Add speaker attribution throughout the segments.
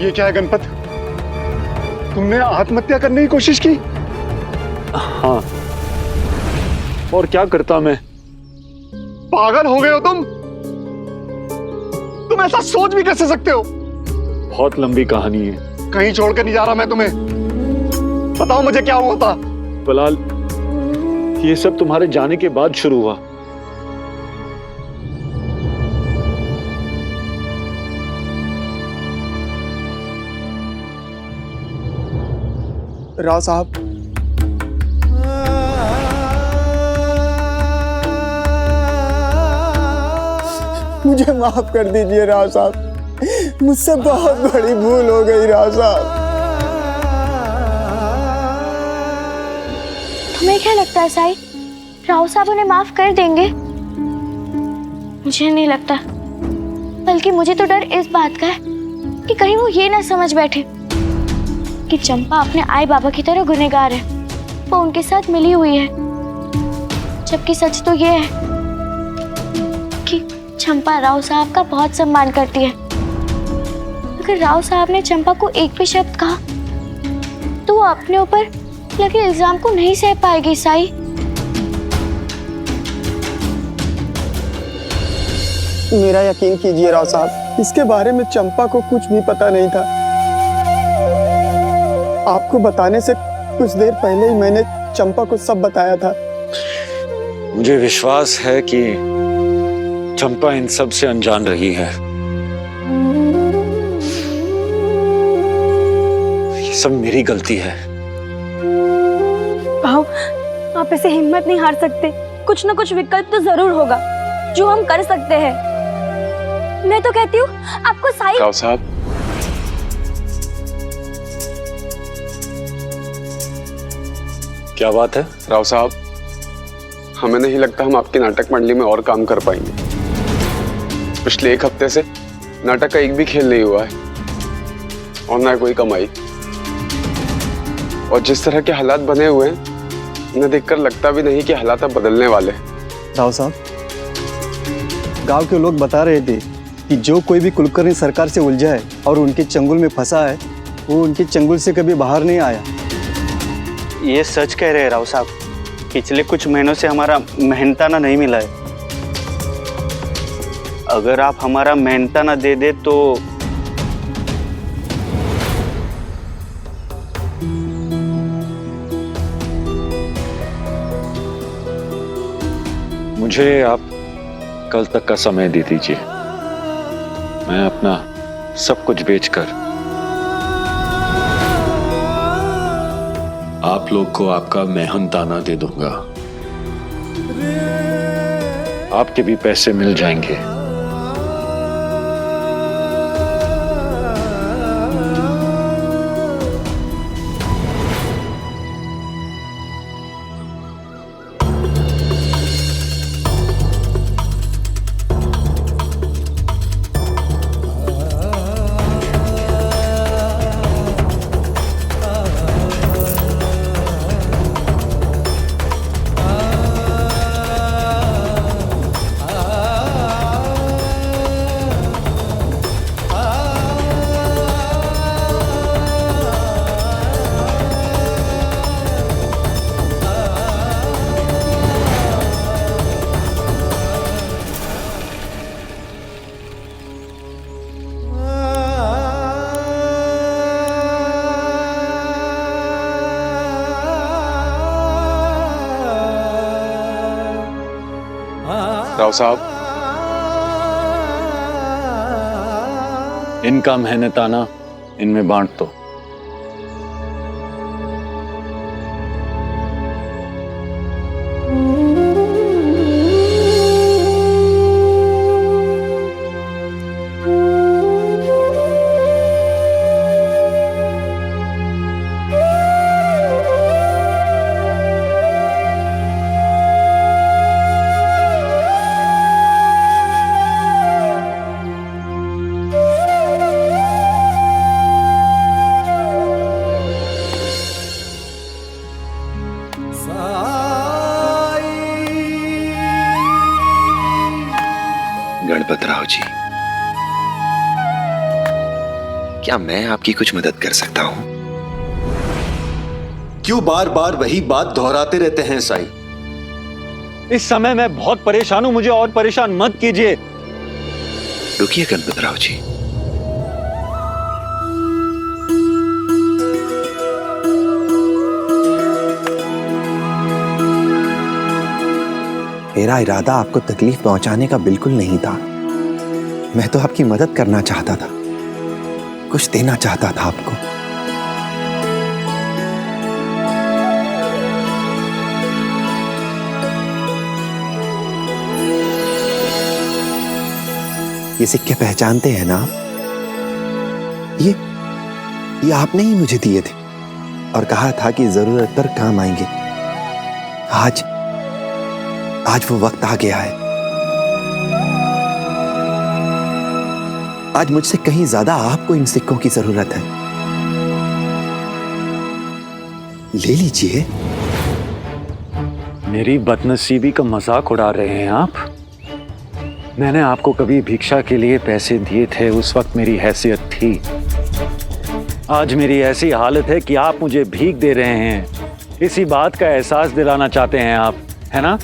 Speaker 1: ये क्या है गणपत? तुमने आत्महत्या करने की कोशिश की?
Speaker 2: हाँ, और क्या करता मैं।
Speaker 1: पागल हो गए हो तुम? तुम ऐसा सोच भी कैसे सकते हो?
Speaker 2: बहुत लंबी कहानी है।
Speaker 1: कहीं छोड़कर नहीं जा रहा मैं तुम्हें। बताओ मुझे क्या हुआ था?
Speaker 2: बलाल, ये सब तुम्हारे जाने के बाद शुरू हुआ।
Speaker 3: राव साहब, मुझे माफ कर दीजिए राव साहब, मुझसे बहुत बड़ी भूल हो गई राव साहब।
Speaker 4: तुम्हें क्या लगता है साई, राव साहब उन्हें माफ कर देंगे? मुझे नहीं लगता, बल्कि मुझे तो डर इस बात का है कि कहीं वो ये ना समझ बैठे कि चंपा अपने आई बाबा की तरह गुनहगार है, वो उनके साथ मिली हुई है। जबकि सच तो ये है कि चंपा राव साहब का बहुत सम्मान करती है। अगर राव साहब ने चंपा को एक भी शब्द कहा तो वो अपने ऊपर लगे इल्जाम को नहीं सह पाएगी साई।
Speaker 3: मेरा यकीन कीजिए राव साहब, इसके बारे में चंपा को कुछ भी पता नहीं था। आपको बताने से कुछ देर पहले ही मैंने चंपा को सब बताया था।
Speaker 2: मुझे विश्वास है कि चंपा इन सब से अनजान रही है। ये सब मेरी गलती है।
Speaker 5: भाव, आप ऐसे हिम्मत नहीं हार सकते। कुछ ना कुछ विकल्प तो जरूर होगा जो हम कर सकते हैं। मैं तो कहती हूँ आपको साई।
Speaker 6: राव साहब,
Speaker 2: क्या बात है?
Speaker 6: राव साहब, हमें नहीं लगता हम आपकी नाटक मंडली में और काम कर पाएंगे। पिछले 1 हफ्ते से नाटक का एक भी खेल नहीं हुआ है और ना कोई कमाई। और जिस तरह के हालात बने हुए हैं, उन्हें देखकर लगता भी नहीं कि हालात अब बदलने वाले।
Speaker 3: राव साहब, गांव के लोग बता रहे थे कि जो कोई भी कुलकर्णी सरकार से उलझा है और उनके चंगुल में फंसा है, वो उनके चंगुल से कभी बाहर नहीं आया।
Speaker 7: ये सच कह रहे हैं राव साहब। पिछले कुछ महीनों से हमारा मेहनताना नहीं मिला है। अगर आप हमारा मेहनताना दे दे तो
Speaker 2: मुझे आप कल तक का समय दे दीजिए। मैं अपना सब कुछ बेचकर आप लोग को आपका मेहनताना दे दूंगा। आपके भी पैसे मिल जाएंगे।
Speaker 6: राव साहब,
Speaker 2: इनका मेहनताना इनमें बांट दो।
Speaker 8: गणपतराव जी, क्या मैं आपकी कुछ मदद कर सकता हूं?
Speaker 9: क्यों बार बार वही बात दोहराते रहते हैं साईं?
Speaker 3: इस समय मैं बहुत परेशान हूं, मुझे और परेशान मत कीजिए।
Speaker 8: रुकिए गणपतराव जी, मेरा इरादा आपको तकलीफ पहुंचाने का बिल्कुल नहीं था। मैं तो आपकी मदद करना चाहता था, कुछ देना चाहता था आपको। ये सिक्के पहचानते हैं ना? ये आपने ही मुझे दिए थे और कहा था कि जरूरत पर काम आएंगे। आज वो वक्त आ गया है। आज मुझसे कहीं ज्यादा आपको इन सिक्कों की जरूरत है। ले लीजिए।
Speaker 2: मेरी बदनसीबी का मजाक उड़ा रहे हैं आप? मैंने आपको कभी भिक्षा के लिए पैसे दिए थे, उस वक्त मेरी हैसियत थी। आज मेरी ऐसी हालत है कि आप मुझे भीख दे रहे हैं। इसी बात का एहसास दिलाना चाहते हैं आप, है ना?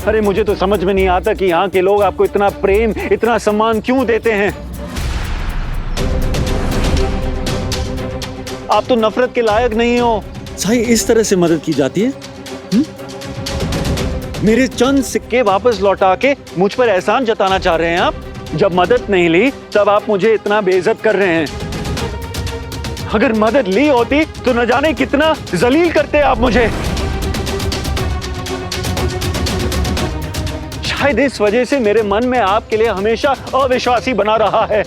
Speaker 2: अरे मुझे तो समझ में नहीं आता कि यहाँ के लोग आपको इतना प्रेम, इतना सम्मान क्यों देते हैं। आप तो नफरत के लायक नहीं हो।
Speaker 3: साईं, इस तरह से मदद की जाती है?
Speaker 2: मेरे चंद सिक्के वापस लौटा के मुझ पर एहसान जताना चाह रहे हैं आप? जब मदद नहीं ली तब आप मुझे इतना बेइज्जत कर रहे हैं। अगर मदद ली होती तो न जाने कितना जलील करते आप मुझे। शायद इस वजह से मेरे मन में आपके लिए हमेशा अविश्वासी बना रहा है।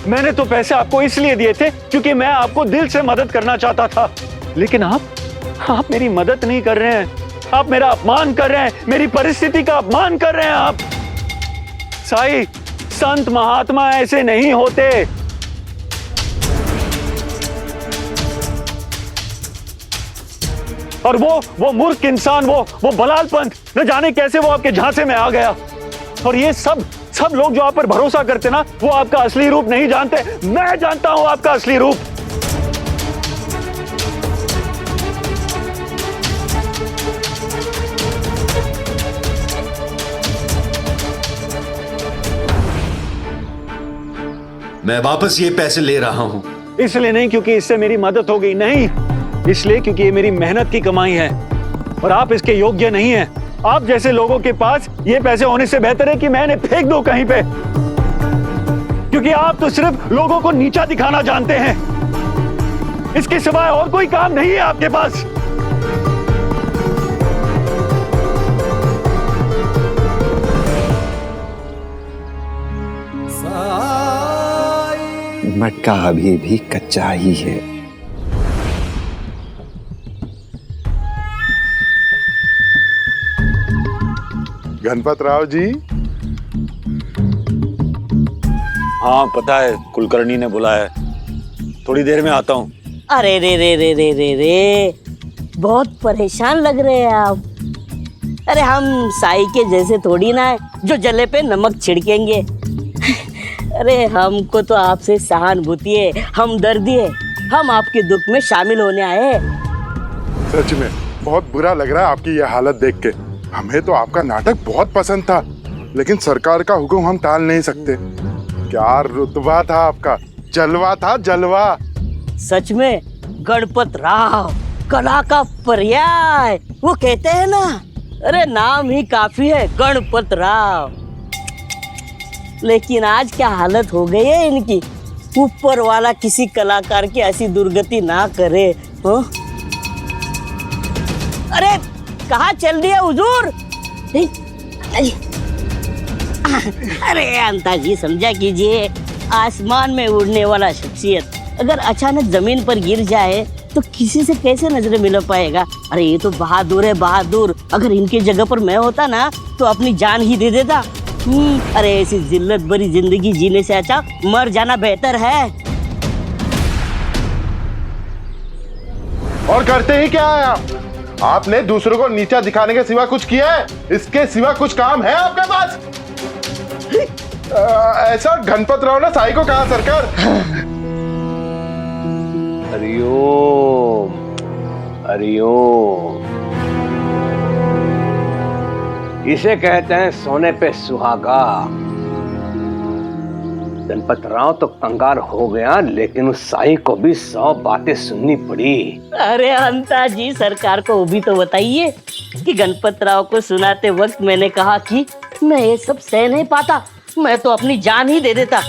Speaker 2: मैंने तो पैसे आपको इसलिए दिए थे क्योंकि मैं आपको दिल से मदद करना चाहता था, लेकिन आप मेरी मदद नहीं कर रहे हैं। आप मेरा अपमान कर रहे हैं, मेरी परिस्थिति का अपमान कर रहे हैं आप। साईं, संत महात्मा ऐसे नहीं होते। और वो मूर्ख इंसान, वो बलाल पंथ, न जाने कैसे वो आपके झांसे में आ गया। और ये सब लोग जो आप पर भरोसा करते ना, वो आपका असली रूप नहीं जानते। मैं जानता हूं आपका असली रूप।
Speaker 9: मैं वापस ये पैसे ले रहा हूं।
Speaker 2: इसलिए नहीं क्योंकि इससे मेरी मदद हो गई, नहीं, इसलिए क्योंकि ये मेरी मेहनत की कमाई है और आप इसके योग्य नहीं हैं। आप जैसे लोगों के पास ये पैसे होने से बेहतर है कि मैं इन्हें फेंक दूं कहीं पे, क्योंकि आप तो सिर्फ लोगों को नीचा दिखाना जानते हैं। इसके सिवाय और कोई काम नहीं है आपके पास।
Speaker 8: मटका अभी भी कच्चा ही है।
Speaker 1: गणपतराव जी।
Speaker 2: हाँ पता है, कुलकर्णी ने बुलाया है, थोड़ी देर में आता हूँ।
Speaker 10: अरे रे रे रे रे रे रे, बहुत परेशान लग रहे हैं आप। अरे हम साई के जैसे थोड़ी ना है जो जले पे नमक छिड़केंगे। अरे हमको तो आपसे सहानुभूति है, हमदर्दी है, हम आपके दुख में शामिल होने आए।
Speaker 1: सच में बहुत बुरा लग रहा है आपकी यह हालत देख के। हमें तो आपका नाटक बहुत पसंद था, लेकिन सरकार का हुक्म हम टाल नहीं सकते। क्या रुतबा था आपका, जलवा था, जलवा।
Speaker 10: सच में गणपत राव, कला का पर्याय। वो कहते हैं ना, अरे नाम ही काफी है, गणपत राव। लेकिन आज क्या हालत हो गई है इनकी। ऊपर वाला किसी कलाकार की ऐसी दुर्गति ना करे। हाँ? अरे कहाँ चल रही है हुजूर? अरे अंताजी समझा कीजिए, आसमान में उड़ने वाला शख्सियत अगर अचानक जमीन पर गिर जाए तो किसी से कैसे नजरें मिला पाएगा। अरे ये तो बहादुर है, बहादुर। अगर इनकी जगह पर मैं होता ना तो अपनी जान ही दे देता। अरे ऐसी जिल्लत भरी जिंदगी जीने से अच्छा मर जाना बेहतर है।
Speaker 1: और करते ही क्या है आप? आपने दूसरों को नीचा दिखाने के सिवा कुछ किया है? इसके सिवा कुछ काम है आपके पास? ऐसा गणपत राव ने साई को कहा सरकार।
Speaker 11: हरिओम हरिओम। इसे कहते हैं सोने पे सुहागा। गणपत राव तो कंगाल हो गया, लेकिन उस साई को भी 100 बातें सुननी पड़ी।
Speaker 10: अरे अंता जी, सरकार को वो भी तो बताइए कि गणपत राव को सुनाते वक्त मैंने कहा कि मैं ये सब सह नहीं पाता, मैं तो अपनी जान ही दे देता।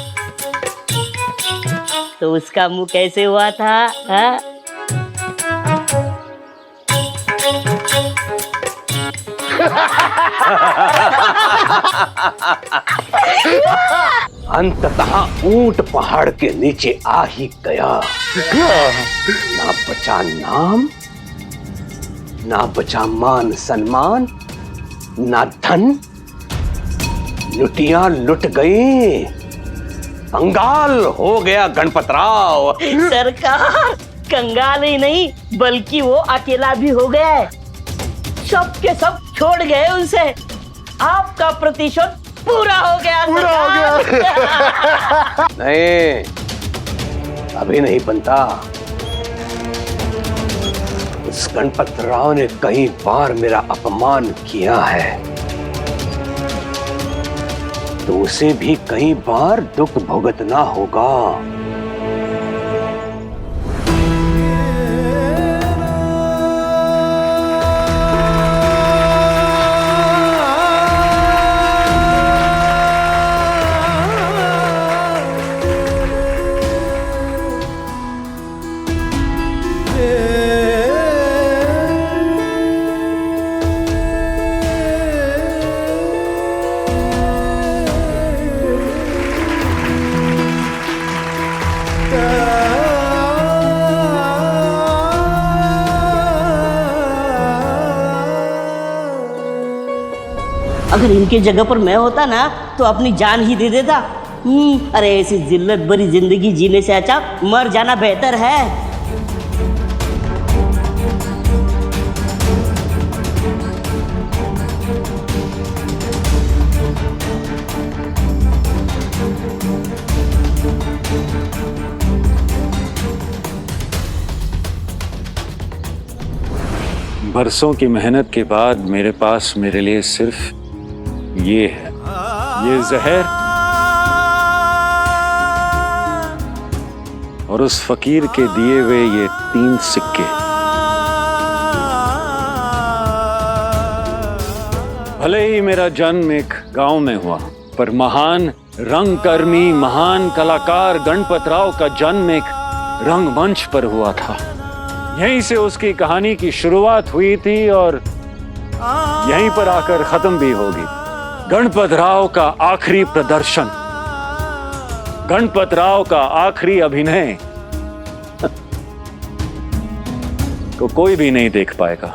Speaker 10: तो उसका मुंह कैसे हुआ था? हा?
Speaker 11: अंततः ऊंट पहाड़ के नीचे आ ही गया। ना बचा नाम, ना बचा मान सम्मान, ना धन। लुटियां लुट गई, कंगाल हो गया गणपत राव।
Speaker 10: सरकार, कंगाल ही नहीं बल्कि वो अकेला भी हो गया है। सब के सब छोड़ गए उनसे। आपका प्रतिशोध पूरा हो गया।
Speaker 11: नहीं, अभी नहीं बनता। उस गणपत राव ने कई बार मेरा अपमान किया है, तो उसे भी कई बार दुख भुगतना होगा।
Speaker 10: अगर इनके जगह पर मैं होता ना तो अपनी जान ही दे देता। अरे ऐसी जिल्लत भरी जिंदगी जीने से अच्छा मर जाना बेहतर है।
Speaker 2: बरसों की मेहनत के बाद मेरे पास मेरे लिए सिर्फ ये है, ये जहर और उस फकीर के दिए हुए ये 3 सिक्के। भले ही मेरा जन्म एक गांव में हुआ, पर महान रंगकर्मी, महान कलाकार गणपत राव का जन्म एक रंगमंच पर हुआ था। यहीं से उसकी कहानी की शुरुआत हुई थी और यहीं पर आकर खत्म भी होगी। गणपत राव का आखिरी प्रदर्शन, गणपत राव का आखिरी अभिनय को कोई भी नहीं देख पाएगा।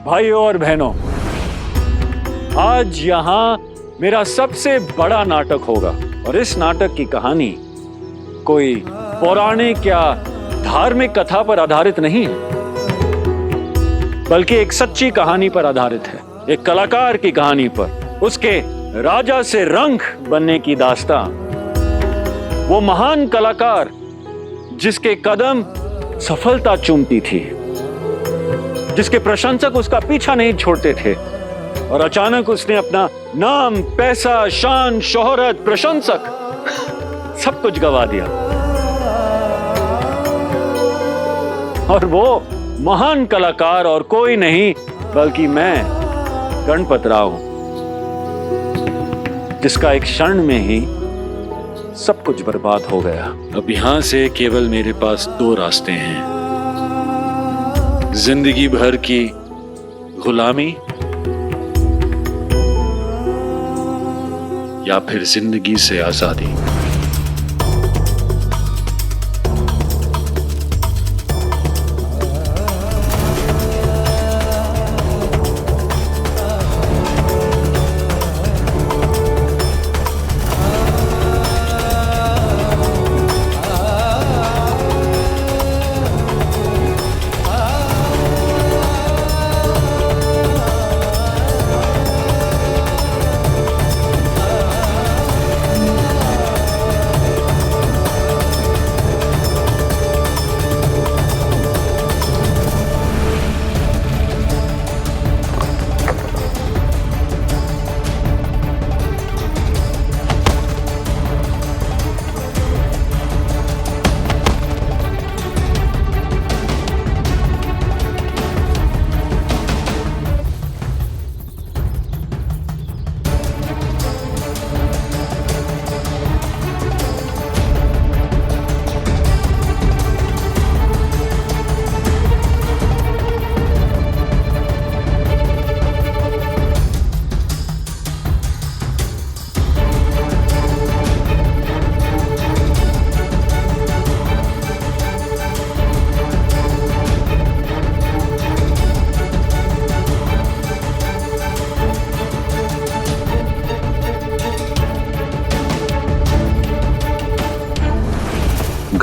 Speaker 2: भाइयों और बहनों, आज यहां मेरा सबसे बड़ा नाटक होगा और इस नाटक की कहानी कोई पौराणिक या धार्मिक कथा पर आधारित नहीं है, बल्कि एक सच्ची कहानी पर आधारित है। एक कलाकार की कहानी पर, उसके राजा से रंग बनने की दास्तां। वो महान कलाकार जिसके कदम सफलता चूमती थी, जिसके प्रशंसक उसका पीछा नहीं छोड़ते थे, और अचानक उसने अपना नाम, पैसा, शान, शोहरत, प्रशंसक सब कुछ गवा दिया। और वो महान कलाकार और कोई नहीं बल्कि मैं गणपत राव हूं, जिसका एक क्षण में ही सब कुछ बर्बाद हो गया। अब यहां से केवल मेरे पास 2 रास्ते हैं, जिंदगी भर की गुलामी या फिर जिंदगी से आजादी।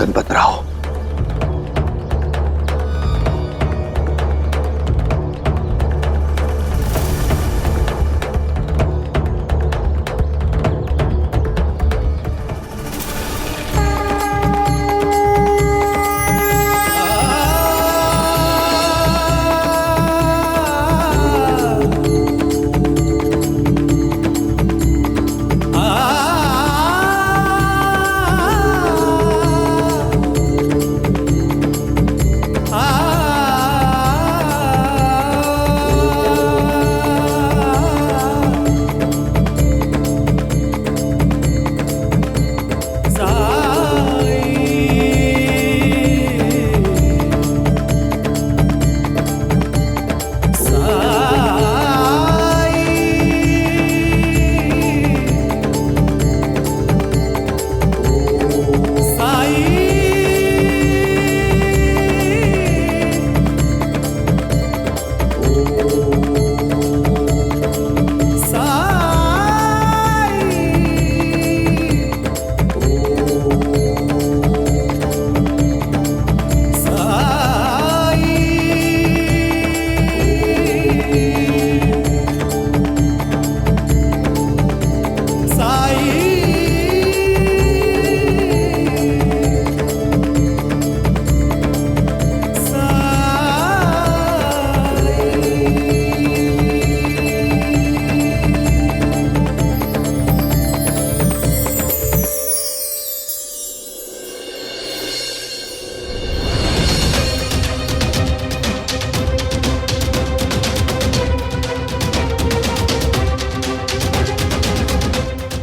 Speaker 8: गणपत राव।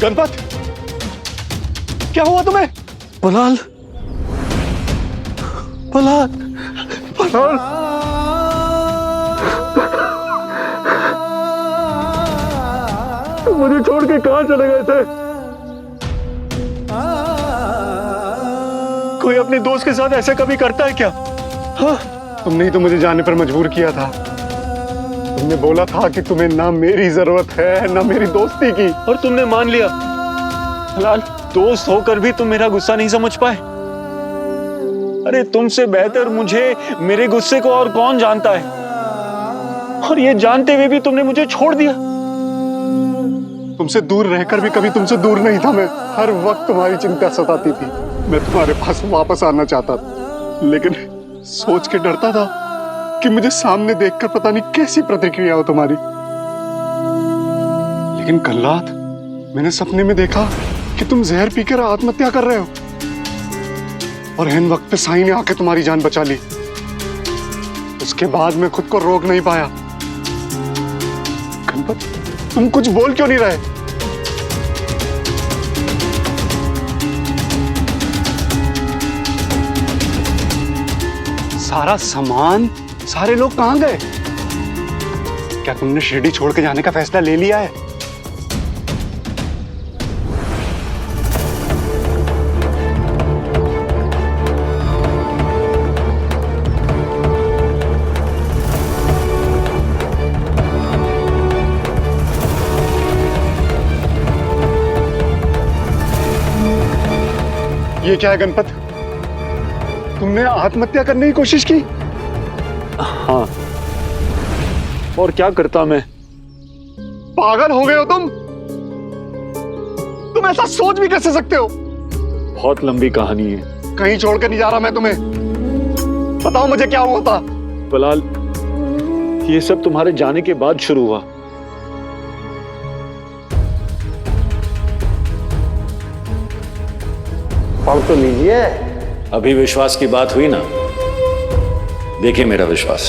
Speaker 3: गणपत, क्या हुआ तुम्हें?
Speaker 2: बलाल, बलाल,
Speaker 3: बलाल, तुम मुझे छोड़ के कहां चले गए थे? कोई अपने दोस्त के साथ ऐसा कभी करता है क्या? हाँ? तुमने ही तो मुझे जाने पर मजबूर किया था। तुमने बोला था कि तुम्हें ना मेरी जरूरत है ना मेरी दोस्ती की, और तुमने मान लिया। लाल, दोस्त होकर भी तुम मेरा गुस्सा नहीं समझ पाए। अरे तुमसे बेहतर मुझे मेरे गुस्से को और कौन जानता है, और ये जानते हुए भी तुमने मुझे छोड़ दिया। तुमसे दूर रहकर भी कभी तुमसे दूर नहीं था मैं। हर वक्त तुम्हारी चिंता सताती थी। मैं तुम्हारे पास वापस आना चाहता था, लेकिन सोच के डरता था कि मुझे सामने देखकर पता नहीं कैसी प्रतिक्रिया हो तुम्हारी। लेकिन कल रात मैंने सपने में देखा कि तुम जहर पीकर आत्महत्या कर रहे हो, और इन वक्त पे साईं ने आके तुम्हारी जान बचा ली। उसके बाद मैं खुद को रोक नहीं पाया। गणपत, तुम कुछ बोल क्यों नहीं रहे? सारा सामान, सारे लोग कहां गए? क्या तुमने शिरडी छोड़ के जाने का फैसला ले लिया है? ये क्या है गणपत? तुमने आत्महत्या करने की कोशिश की?
Speaker 2: हाँ, और क्या करता मैं?
Speaker 3: पागल हो गए हो तुम? तुम ऐसा सोच भी कैसे सकते हो?
Speaker 2: बहुत लंबी कहानी है।
Speaker 3: कहीं छोड़कर नहीं जा रहा मैं तुम्हें। बताओ मुझे क्या हुआ था?
Speaker 2: बलाल, ये सब तुम्हारे जाने के बाद शुरू हुआ।
Speaker 11: पढ़ तो लीजिए।
Speaker 9: अभी विश्वास की बात हुई ना, देखिए मेरा विश्वास।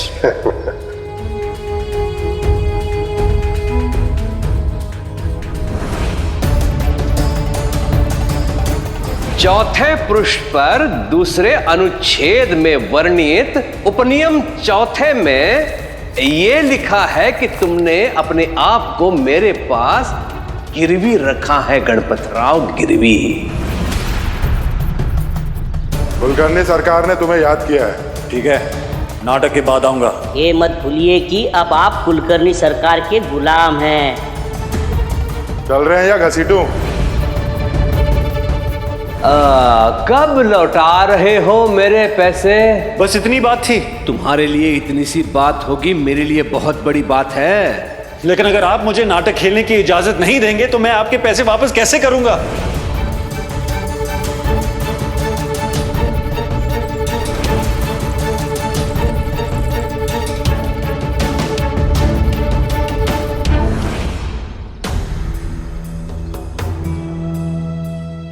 Speaker 11: चौथे पृष्ठ पर दूसरे अनुच्छेद में वर्णित उपनियम चौथे में यह लिखा है कि तुमने अपने आप को मेरे पास गिरवी रखा है गणपत राव, गिरवी।
Speaker 1: कुलकर्णी सरकार ने तुम्हें याद किया है।
Speaker 9: ठीक है, नाटक के बाद आऊंगा।
Speaker 10: ये मत भूलिए कि अब आप कुलकर्णी सरकार के गुलाम हैं।
Speaker 1: चल रहे हैं या घसीटूं?
Speaker 11: कब लौटा रहे हो मेरे पैसे?
Speaker 2: बस इतनी बात थी।
Speaker 11: तुम्हारे लिए इतनी सी बात होगी, मेरे लिए बहुत बड़ी बात है।
Speaker 2: लेकिन अगर आप मुझे नाटक खेलने की इजाजत नहीं देंगे तो मैं आपके पैसे वापस कैसे करूंगा?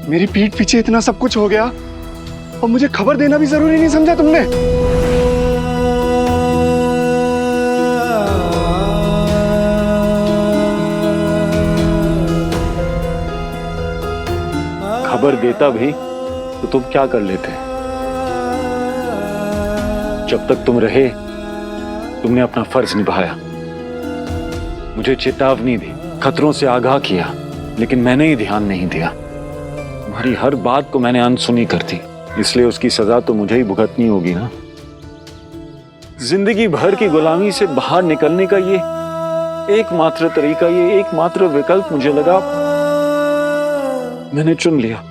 Speaker 3: मेरी पीठ पीछे इतना सब कुछ हो गया और मुझे खबर देना भी जरूरी नहीं समझा तुमने?
Speaker 2: खबर देता भी तो तुम क्या कर लेते? जब तक तुम रहे तुमने अपना फर्ज निभाया, मुझे चेतावनी दी, खतरों से आगाह किया, लेकिन मैंने ही ध्यान नहीं दिया। तुम्हारी हर बात को मैंने अनसुनी कर दी, इसलिए उसकी सजा तो मुझे ही भुगतनी होगी ना। जिंदगी भर की गुलामी से बाहर निकलने का ये एकमात्र तरीका, ये एकमात्र विकल्प मुझे लगा, मैंने चुन लिया।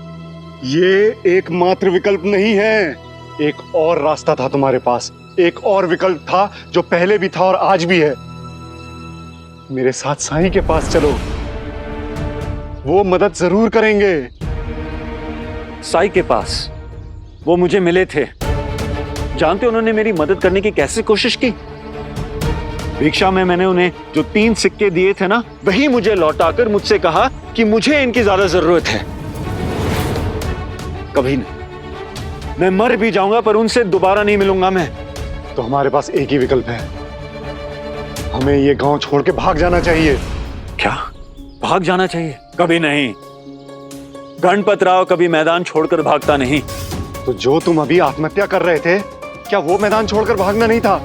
Speaker 3: ये एकमात्र विकल्प नहीं है, एक और रास्ता था तुम्हारे पास, एक और विकल्प था जो पहले भी था और आज भी है। मेरे साथ साईं के पास चलो, वो मदद जरूर करेंगे।
Speaker 2: साईं के पास? वो मुझे मिले थे, जानते उन्होंने मेरी मदद करने की कैसे कोशिश की? भिक्षा में मैंने उन्हें जो 3 सिक्के दिए थे ना, वही मुझे लौटाकर मुझसे कहा कि मुझे इनकी ज्यादा जरूरत है। कभी नहीं, मैं मर भी जाऊंगा पर उनसे दोबारा नहीं मिलूंगा मैं।
Speaker 3: तो हमारे पास एक ही विकल्प है, हमें ये गांव छोड़ के भाग जाना चाहिए।
Speaker 2: क्या भाग जाना चाहिए? कभी नहीं। गणपतराव कभी मैदान छोड़कर भागता नहीं।
Speaker 3: तो जो तुम अभी आत्महत्या कर रहे थे, क्या वो मैदान छोड़कर भागना नहीं था?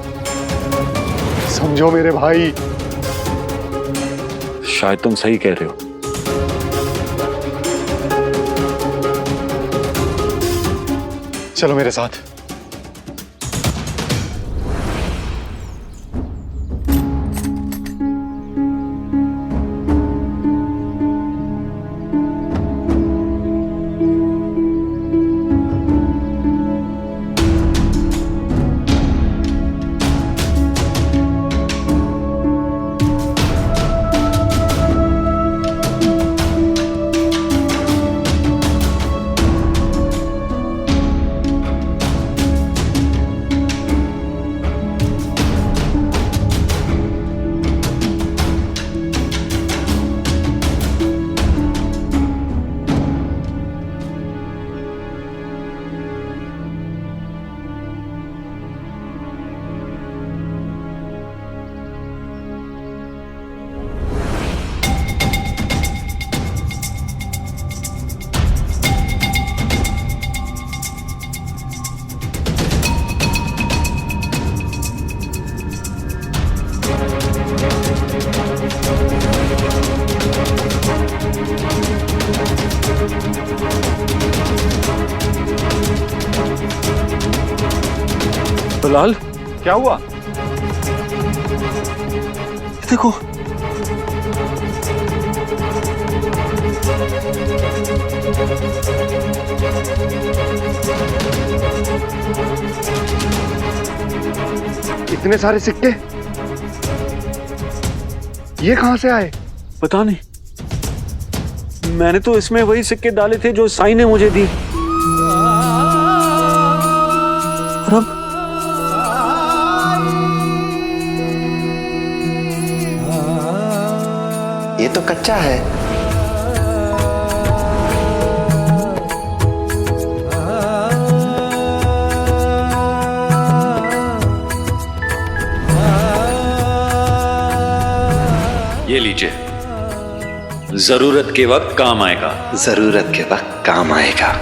Speaker 3: समझो मेरे भाई।
Speaker 2: शायद तुम सही कह रहे हो।
Speaker 3: चलो मेरे साथ।
Speaker 2: लाल, क्या हुआ? देखो,
Speaker 3: इतने सारे सिक्के ये कहां से आए?
Speaker 2: पता नहीं, मैंने तो इसमें वही सिक्के डाले थे जो साईं ने मुझे दी। और अब
Speaker 8: ये तो कच्चा है।
Speaker 9: ये लीजिए, जरूरत के वक्त काम आएगा।
Speaker 8: जरूरत के वक्त काम आएगा।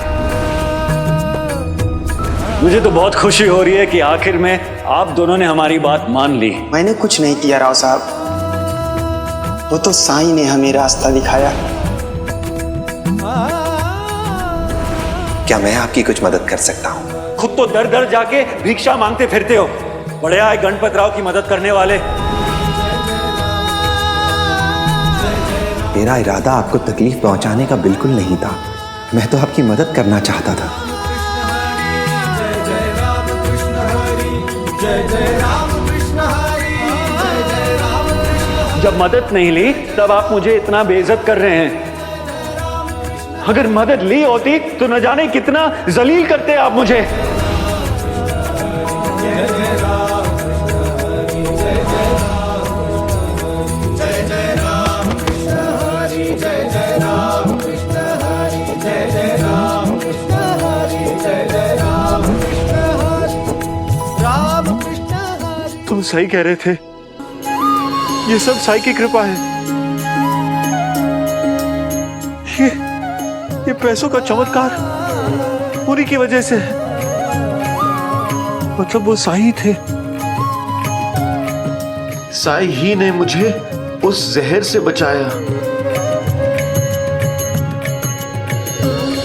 Speaker 2: मुझे तो बहुत खुशी हो रही है कि आखिर में आप दोनों ने हमारी बात मान ली।
Speaker 12: मैंने कुछ नहीं किया राव साहब, वो तो साईं ने हमें रास्ता दिखाया।
Speaker 8: क्या मैं आपकी कुछ मदद कर सकता हूँ?
Speaker 2: खुद तो दर दर जाके भिक्षा मांगते फिरते हो, बड़े आए गणपतराव की मदद करने वाले।
Speaker 8: मेरा इरादा आपको तकलीफ पहुंचाने का बिल्कुल नहीं था। मैं तो आपकी मदद करना चाहता था।
Speaker 2: जब मदद नहीं ली तब आप मुझे इतना बेइज्जत कर रहे हैं। अगर मदद ली होती तो न जाने कितना जलील करते आप मुझे।
Speaker 3: तुम सही कह रहे थे, ये सब साई की कृपा है। ये पैसों का चमत्कार उन्हीं की वजह से है। मतलब वो साई थे, साई ही ने मुझे उस जहर से बचाया।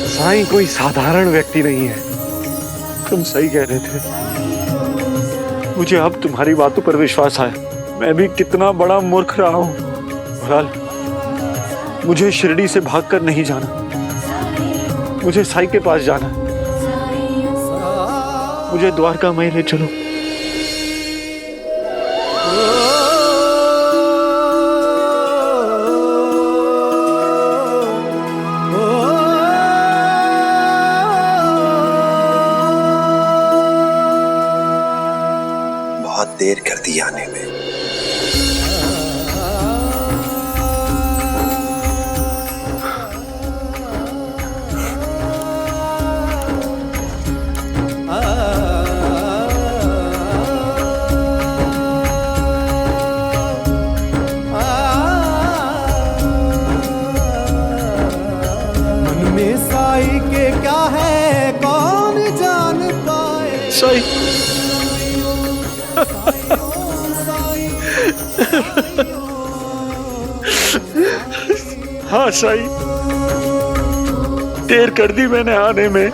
Speaker 3: साई कोई साधारण व्यक्ति नहीं है। तुम सही कह रहे थे। मुझे अब तुम्हारी बातों पर विश्वास आया। मैं भी कितना बड़ा मूर्ख रहा हूं। बहरहाल मुझे शिरडी से भागकर नहीं जाना, मुझे साई के पास जाना। मुझे द्वारका में ले चलो।
Speaker 8: बहुत देर कर दी आने में।
Speaker 13: मन में साई के क्या है कौन जानता है।
Speaker 3: साई हाँ साई, देर कर दी मैंने आने में,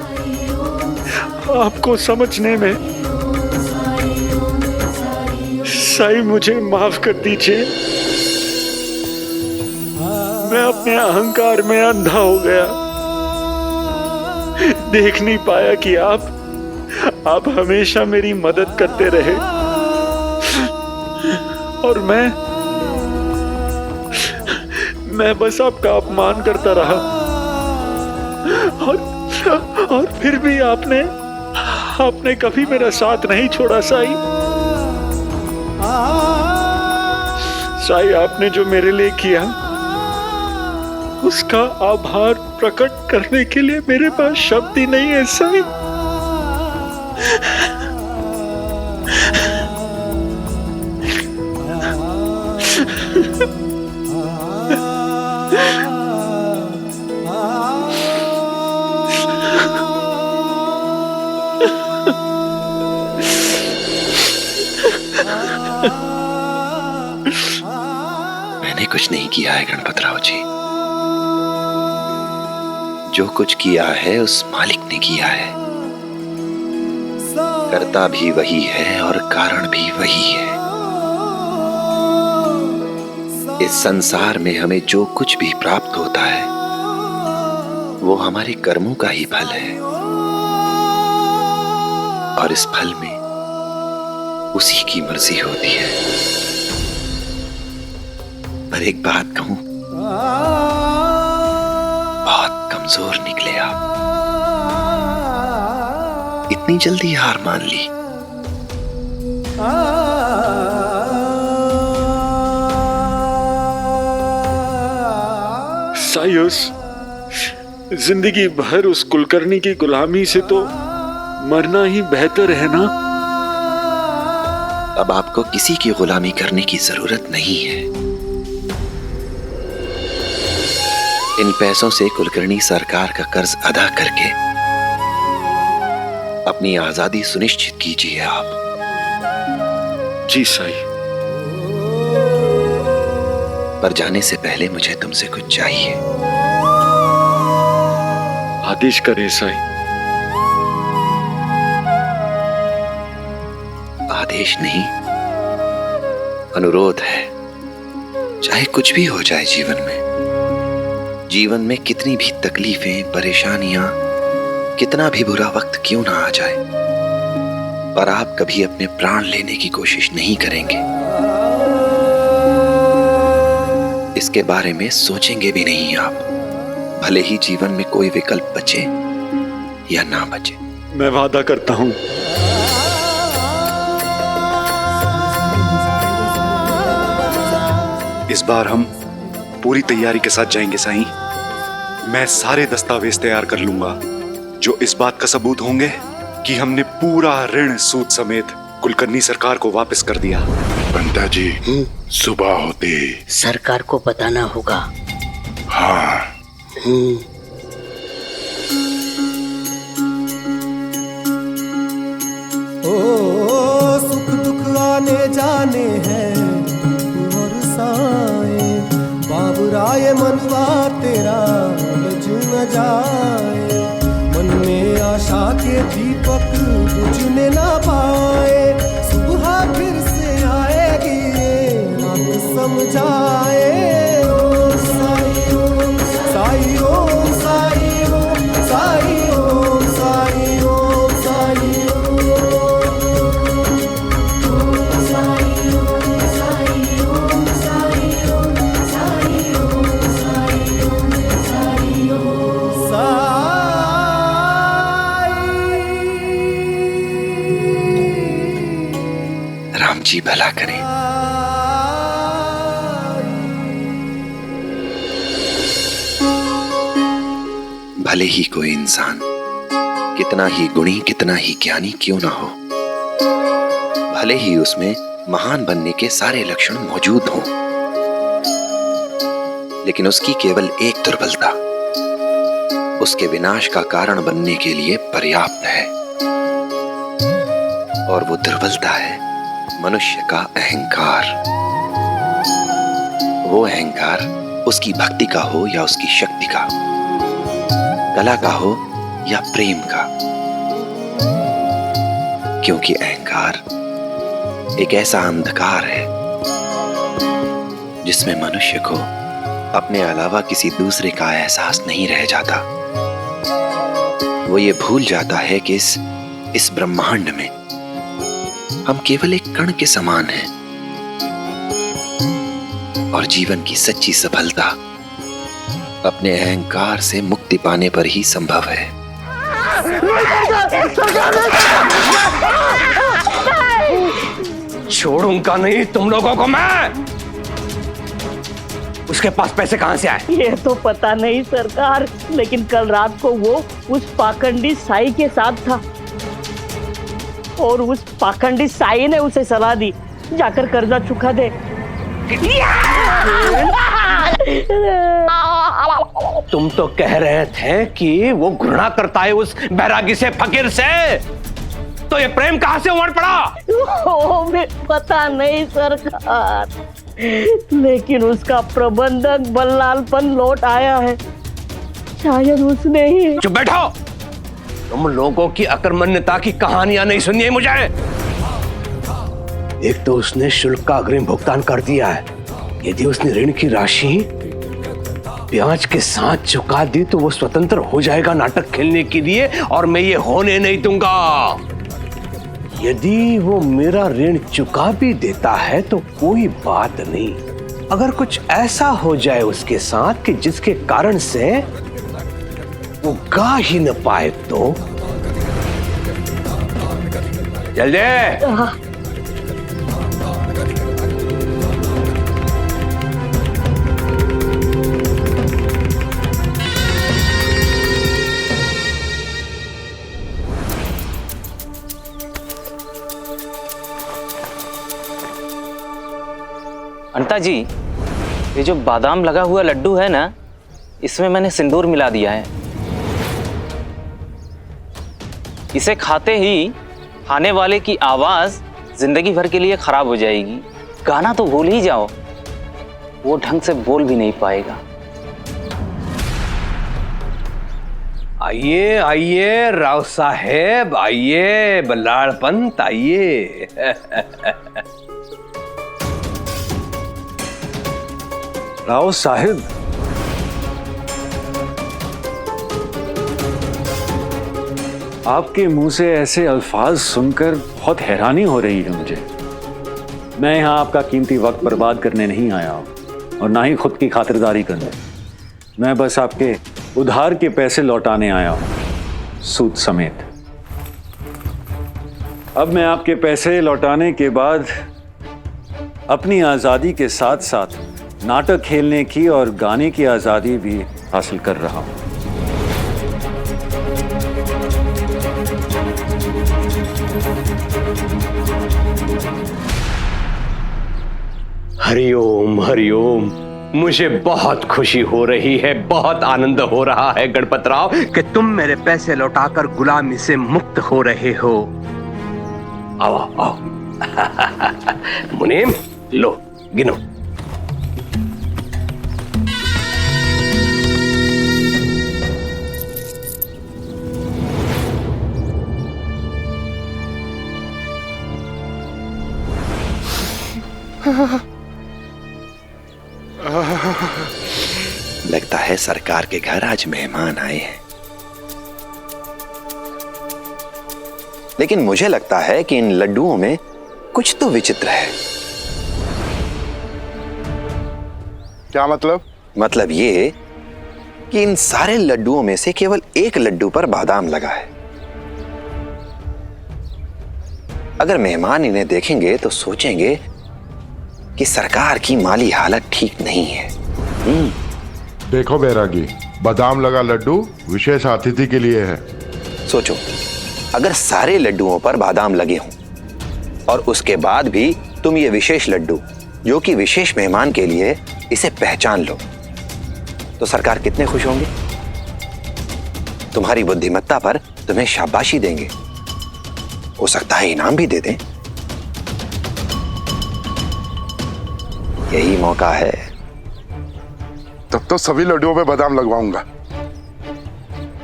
Speaker 3: आपको समझने में। साई मुझे माफ कर दीजिए। मैं अपने अहंकार में अंधा हो गया, देख नहीं पाया कि आप हमेशा मेरी मदद करते रहे और मैं बस आपका अपमान करता रहा। और फिर भी आपने कभी मेरा साथ नहीं छोड़ा साई। साई, आपने जो मेरे लिए किया उसका आभार प्रकट करने के लिए मेरे पास शब्द ही नहीं है साई।
Speaker 8: मैंने कुछ नहीं किया है गणपतराव जी। जो कुछ किया है उस मालिक ने किया है। करता भी वही है और कारण भी वही है। इस संसार में हमें जो कुछ भी प्राप्त होता है वो हमारे कर्मों का ही फल है, और इस फल में उसी की मर्जी होती है। पर एक बात कहूं, बहुत कमजोर निकले आप। इतनी जल्दी हार मान ली।
Speaker 3: सायुस, जिंदगी भर उस कुलकर्णी की गुलामी से तो मरना ही बेहतर है ना।
Speaker 8: अब आपको किसी की गुलामी करने की जरूरत नहीं है। इन पैसों से कुलकर्णी सरकार का कर्ज अदा करके अपनी आजादी सुनिश्चित कीजिए आप।
Speaker 3: जी साई।
Speaker 8: पर जाने से पहले मुझे तुमसे कुछ चाहिए।
Speaker 3: आदेश करें साई।
Speaker 8: आदेश नहीं, अनुरोध है। चाहे कुछ भी हो जाए जीवन में, जीवन में कितनी भी तकलीफें, परेशानियां, कितना भी बुरा वक्त क्यों ना आ जाए, पर आप कभी अपने प्राण लेने की कोशिश नहीं करेंगे। इसके बारे में सोचेंगे भी नहीं आप, भले ही जीवन में कोई विकल्प बचे या ना बचे।
Speaker 3: मैं वादा करता हूं इस बार हम पूरी तैयारी के साथ जाएंगे साईं। मैं सारे दस्तावेज तैयार कर लूंगा जो इस बात का सबूत होंगे कि हमने पूरा ऋण सूद समेत कुलकर्णी सरकार को वापस कर दिया।
Speaker 1: बंता जी, सुबह होते
Speaker 10: सरकार को बताना होगा।
Speaker 1: हाँ।
Speaker 13: ओ सुख दुख आने जाने हैं और साए, बाबुराए मनवा तेरा लज न जाए। मन में आशा के दीपक बुझने ना पाए, सुबह फिर से आएगी रात समझाए। ओ साई ओम साई ओम साई ओम साई ओम साई ओम साई
Speaker 8: राम जी भला करें। भले ही कोई इंसान कितना ही गुणी, कितना ही ज्ञानी क्यों ना हो, भले ही उसमें महान बनने के सारे लक्षण मौजूद हों, लेकिन उसकी केवल एक दुर्बलता उसके विनाश का कारण बनने के लिए पर्याप्त है, और वो दुर्बलता है मनुष्य का अहंकार। वो अहंकार उसकी भक्ति का हो या उसकी शक्ति का, कला का हो या प्रेम का, क्योंकि अहंकार एक ऐसा अंधकार है जिसमें मनुष्य को अपने अलावा किसी दूसरे का एहसास नहीं रह जाता। वो ये भूल जाता है कि इस ब्रह्मांड में हम केवल एक कण के समान हैं, और जीवन की सच्ची सफलता अपने अहंकार से मुक्ति पाने पर ही संभव है।
Speaker 11: छोड़ूंगा नहीं तुम लोगों को मैं। उसके पास पैसे कहां से आए?
Speaker 10: ये तो पता नहीं सरकार, लेकिन कल रात को वो उस पाखंडी साई के साथ था और उस पाखंडी साई ने उसे सलाह दी जाकर कर्जा चुका दे।
Speaker 11: तुम तो कह रहे थे कि वो घृणा करता है उस बैरागी से, फकीर से, तो ये प्रेम कहां से उमड़ पड़ा?
Speaker 10: मैं पता नहीं सरकार, लेकिन उसका प्रबंधक बल्लालपन लौट आया है, शायद उसने ही।
Speaker 11: चुप बैठो, तुम लोगों की अकर्मण्यता की कहानियां नहीं सुनिए मुझे। एक तो उसने शुल्क का अग्रिम भुगतान कर दिया है, यदि उसने ऋण की राशि ब्याज के साथ चुका दी तो वो स्वतंत्र हो जाएगा नाटक खेलने के लिए, और मैं ये होने नहीं दूंगा। यदि वो मेरा ऋण चुका भी देता है तो कोई बात नहीं, अगर कुछ ऐसा हो जाए उसके साथ कि जिसके कारण से वो गा ही न पाए तो जल्दी।
Speaker 14: अंता जी, ये जो बादाम लगा हुआ लड्डू है ना, इसमें मैंने सिंदूर मिला दिया है। इसे खाते ही खाने वाले की आवाज जिंदगी भर के लिए खराब हो जाएगी। गाना तो भूल ही जाओ, वो ढंग से बोल भी नहीं पाएगा।
Speaker 11: आइए आइए राव साहेब, आइए बल्लाड़ पंत, आइए।
Speaker 2: राव साहिब, आपके मुंह से ऐसे अल्फाज सुनकर बहुत हैरानी हो रही है मुझे। मैं यहाँ आपका कीमती वक्त बर्बाद करने नहीं आया हूँ और ना ही खुद की खातिरदारी करने। मैं बस आपके उधार के पैसे लौटाने आया हूँ, सूद समेत। अब मैं आपके पैसे लौटाने के बाद अपनी आज़ादी के साथ साथ नाटक खेलने की और गाने की आज़ादी भी हासिल कर रहा हूँ।
Speaker 11: हरिओम हरिओम। मुझे बहुत खुशी हो रही है, बहुत आनंद हो रहा है गणपतराव कि तुम मेरे पैसे लौटाकर गुलामी से मुक्त हो रहे हो। आओ आओ। मुनीम, लो गिनो।
Speaker 8: लगता है सरकार के घर आज मेहमान आए हैं। लेकिन मुझे लगता है कि इन लड्डुओं में कुछ तो विचित्र है।
Speaker 1: क्या मतलब?
Speaker 8: मतलब ये कि इन सारे लड्डुओं में से केवल एक लड्डू पर बादाम लगा है। अगर मेहमान इन्हें देखेंगे तो सोचेंगे कि सरकार की माली हालत ठीक नहीं है।
Speaker 1: देखो बैरागी, बादाम लगा लड्डू विशेष अतिथि के लिए है।
Speaker 8: सोचो, अगर सारे लड्डुओं पर बादाम लगे हों और उसके बाद भी तुम ये विशेष लड्डू जो कि विशेष मेहमान के लिए, इसे पहचान लो तो सरकार कितने खुश होंगे। तुम्हारी बुद्धिमत्ता पर तुम्हें शाबाशी देंगे, हो सकता है इनाम भी दे दें। यही मौका है।
Speaker 1: तब तो सभी लड्डुओं पे बादाम लगवाऊंगा।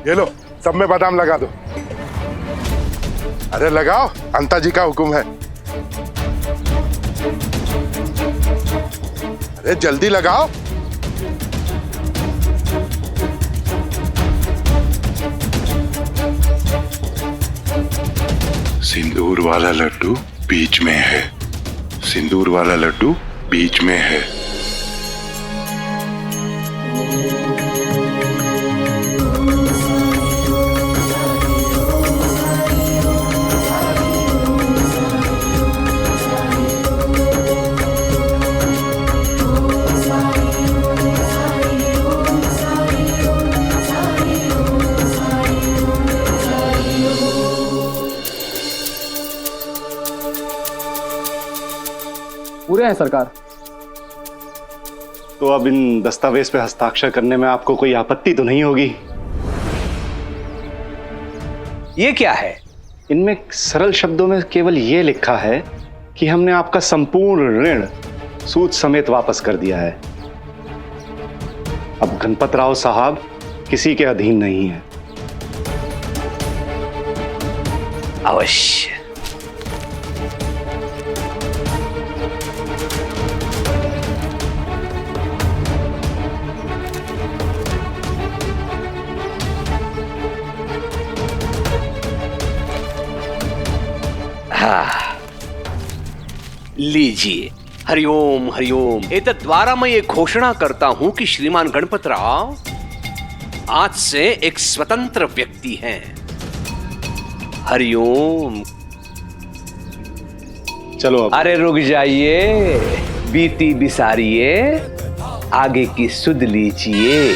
Speaker 1: ये लो, सब में बादाम लगा दो। अरे लगाओ, अंता जी का हुक्म है। अरे जल्दी लगाओ। सिंदूर वाला लड्डू बीच में है, सिंदूर वाला लड्डू बीच में है।
Speaker 3: पूरे हैं सरकार। तो अब इन दस्तावेज पे हस्ताक्षर करने में आपको कोई आपत्ति तो नहीं होगी?
Speaker 11: ये क्या है?
Speaker 3: इनमें सरल शब्दों में केवल ये लिखा है कि हमने आपका संपूर्ण ऋण सूद समेत वापस कर दिया है। अब गणपतराव साहब किसी के अधीन नहीं है।
Speaker 11: अवश्य। लीजिए। हरिओम हरिओम। एतद् द्वारा मैं ये घोषणा करता हूं कि श्रीमान गणपतराव आज से एक स्वतंत्र व्यक्ति हैं। हरिओम।
Speaker 3: चलो अब।
Speaker 11: अरे रुक जाइए, बीती बिसारिए, आगे की सुध लीजिए।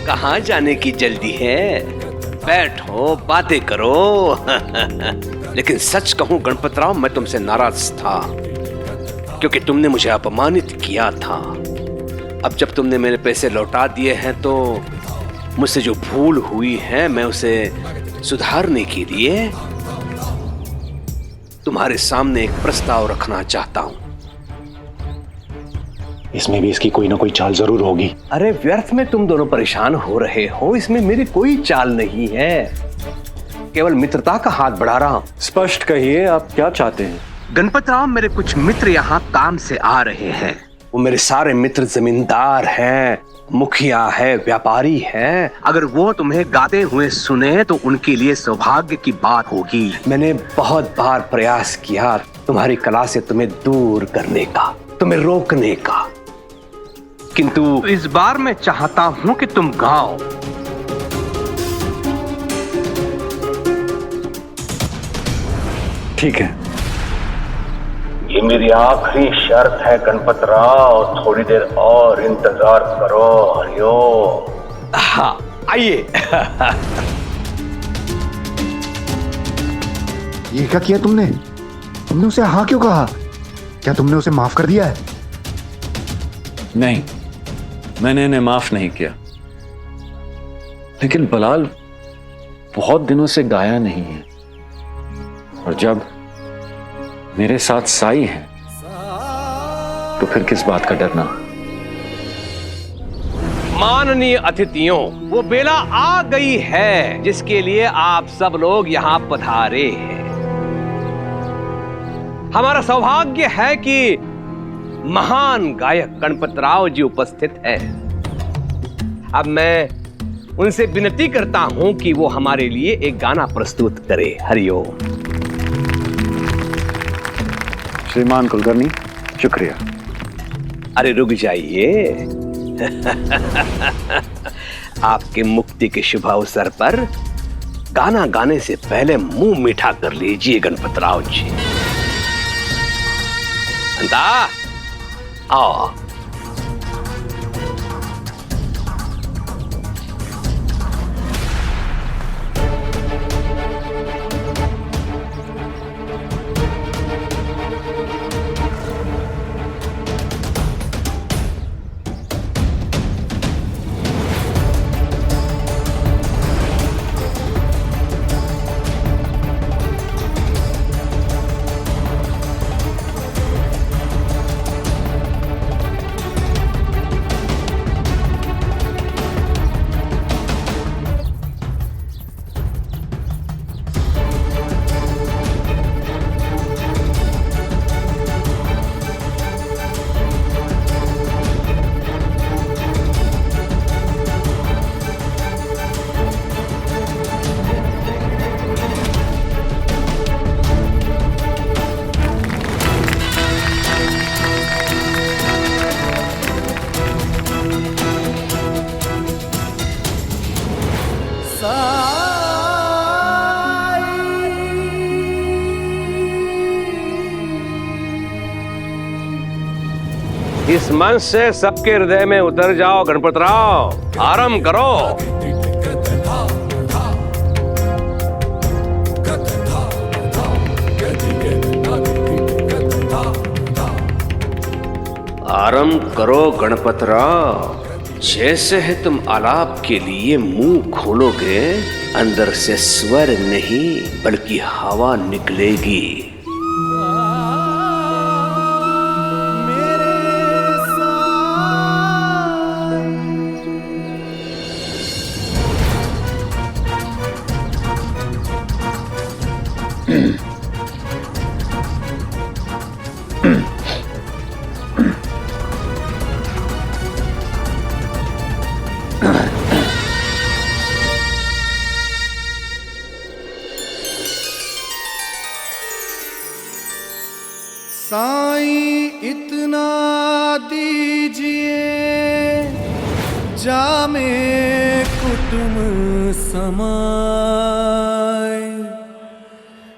Speaker 11: कहां जाने की जल्दी है? बैठो, बातें करो। लेकिन सच कहूं गणपतराव, मैं तुमसे नाराज था क्योंकि तुमने मुझे अपमानित किया था। अब जब तुमने मेरे पैसे लौटा दिए हैं तो मुझसे जो भूल हुई है मैं उसे सुधारने के लिए तुम्हारे सामने एक प्रस्ताव रखना चाहता हूं।
Speaker 3: इसमें भी इसकी कोई ना कोई चाल जरूर होगी।
Speaker 11: अरे व्यर्थ में तुम दोनों परेशान हो रहे हो, इसमें मेरी कोई चाल नहीं है, केवल मित्रता का हाथ बढ़ा रहा हूं।
Speaker 2: स्पष्ट कहिए, आप क्या चाहते हैं?
Speaker 11: गणपतराव, मेरे कुछ मित्र यहाँ काम से आ रहे हैं। वो मेरे सारे मित्र जमींदार हैं, मुखिया है, व्यापारी है। अगर वो तुम्हें गाते हुए सुने तो उनके लिए सौभाग्य की बात होगी। मैंने बहुत बार प्रयास किया तुम्हारी कला से तुम्हें दूर करने का, तुम्हें रोकने का, किंतु इस बार मैं चाहता हूं कि तुम गाओ।
Speaker 2: ठीक है।
Speaker 11: ये मेरी आखिरी शर्त है गणपत राव, थोड़ी देर और इंतजार करो। हरिओम। हाँ आइए।
Speaker 3: ये क्या किया तुमने? तुमने उसे हाँ क्यों कहा? क्या तुमने उसे माफ कर दिया है?
Speaker 2: नहीं, मैंने इन्हें माफ नहीं किया, लेकिन बलाल बहुत दिनों से गाया नहीं है, और जब मेरे साथ साई है तो फिर किस बात का डरना।
Speaker 11: माननीय अतिथियों, वो बेला आ गई है जिसके लिए आप सब लोग यहाँ पधारे हैं। हमारा सौभाग्य है कि महान गायक गणपत राव जी उपस्थित है। अब मैं उनसे विनती करता हूं कि वो हमारे लिए एक गाना प्रस्तुत करे। हरिओम।
Speaker 2: श्रीमान कुलकर्णी, शुक्रिया।
Speaker 11: अरे रुक जाइए। आपके मुक्ति के शुभ अवसर पर गाना गाने से पहले मुंह मीठा कर लीजिए गणपत राव जी। अंता आओ। इस मंच से सबके हृदय में उतर जाओ गणपत राव। आरंभ करो। आरंभ करो गणपत राव। जैसे है तुम आलाप के लिए मुंह खोलोगे, अंदर से स्वर नहीं बल्कि हवा निकलेगी।
Speaker 13: साईं इतना दीजिए, जामे कुटुम समाए,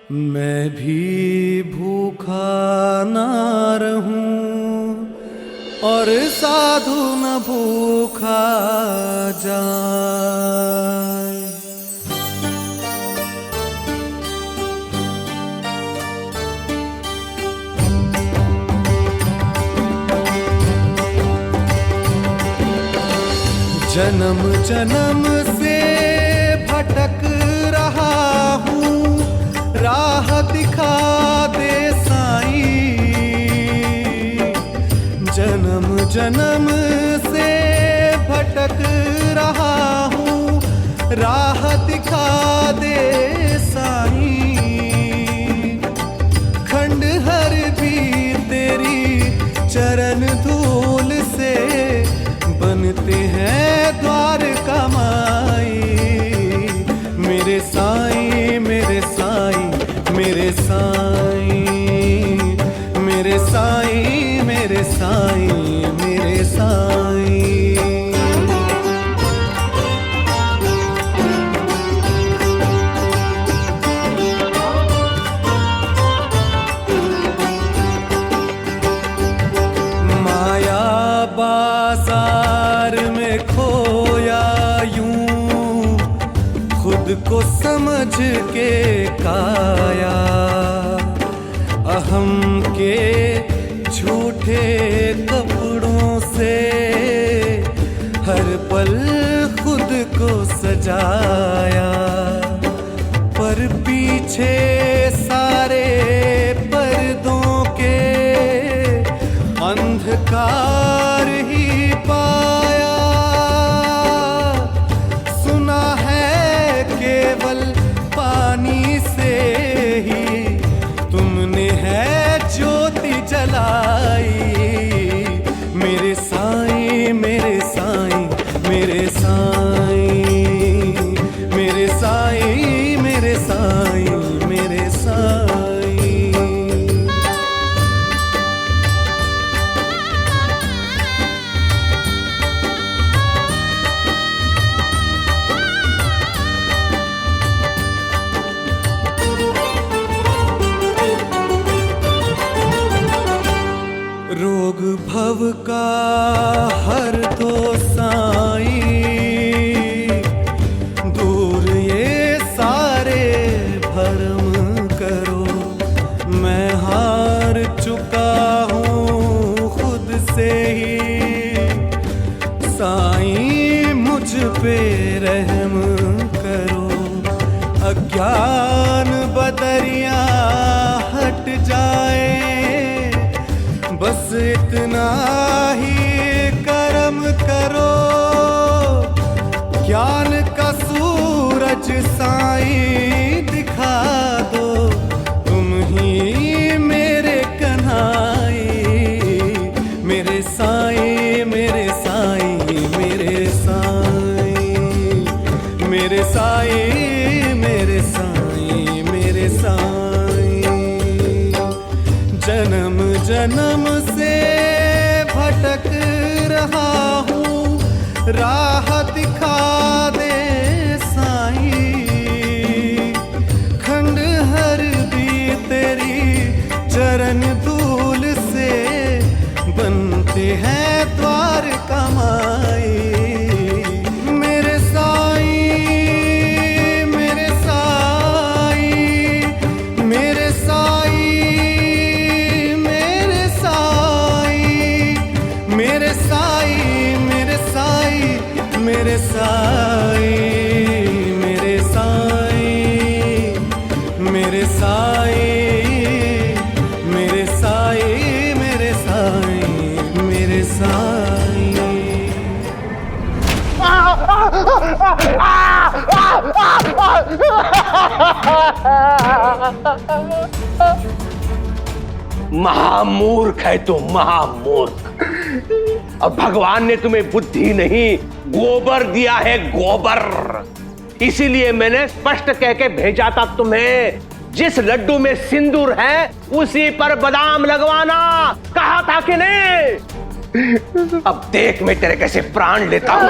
Speaker 13: मैं भी भूखा ना रहूं और साधु न भूखा जाए। जन्म जन्म से भटक रहा हूँ, राह दिखा दे साईं। जन्म जन्म से भटक रहा हूँ, राह दिखा दे साईं। खंडहर भी तेरी चरण धूल मेरे साईं, मेरे साईं, मेरे साईं, मेरे साईं। माया बाजार में खोया यूं, खुद को समझ के काया, अहम के झूठे कपड़ों से हर पल खुद को सजाया, पर पीछे सारे पर्दों के अंधकार ही पाया। सुना है केवल पानी से ही तुमने है ज्योति जलाई। मेरे साईं, मेरे साईं, मेरे साईं, मेरे साईं, मेरे साईं, मेरे साईं। रोग भव का हर दो साईं, दूर ये सारे भरम करो। मैं हार चुका हूँ खुद से ही, साईं मुझ पे रहम करो। अज्ञान बदरिया हट जाए, बस इतना ही करम करो। ज्ञान का सूरज साईं दिखा दो, तुम ही मेरे कन्हाई। मेरे साईं, मेरे साईं, मेरे साईं, मेरे साईं, मेरे साईं, मेरे साईं। जन्म जन्म से भटक रहा हूँ, राह दिखा दे साईं। खंडहर भी तेरी चरण धूल से बनते हैं द्वार कमाई। मेरे साईं, मेरे साईं, मेरे साईं, मेरे साईं, मेरे साईं, मेरे साईं, मेरे साईं, मेरे साईं, मेरे साईं, मेरे साईं, मेरे साईं, मेरे साईं।
Speaker 11: महामूर्ख है तू, महामूर्ख। अब भगवान ने तुम्हें बुद्धि नहीं गोबर दिया है, गोबर। इसीलिए मैंने स्पष्ट कह के भेजा था तुम्हें, जिस लड्डू में सिंदूर है उसी पर बादाम लगवाना। कहा था कि नहीं? अब देख मैं तेरे कैसे प्राण लेता हूँ।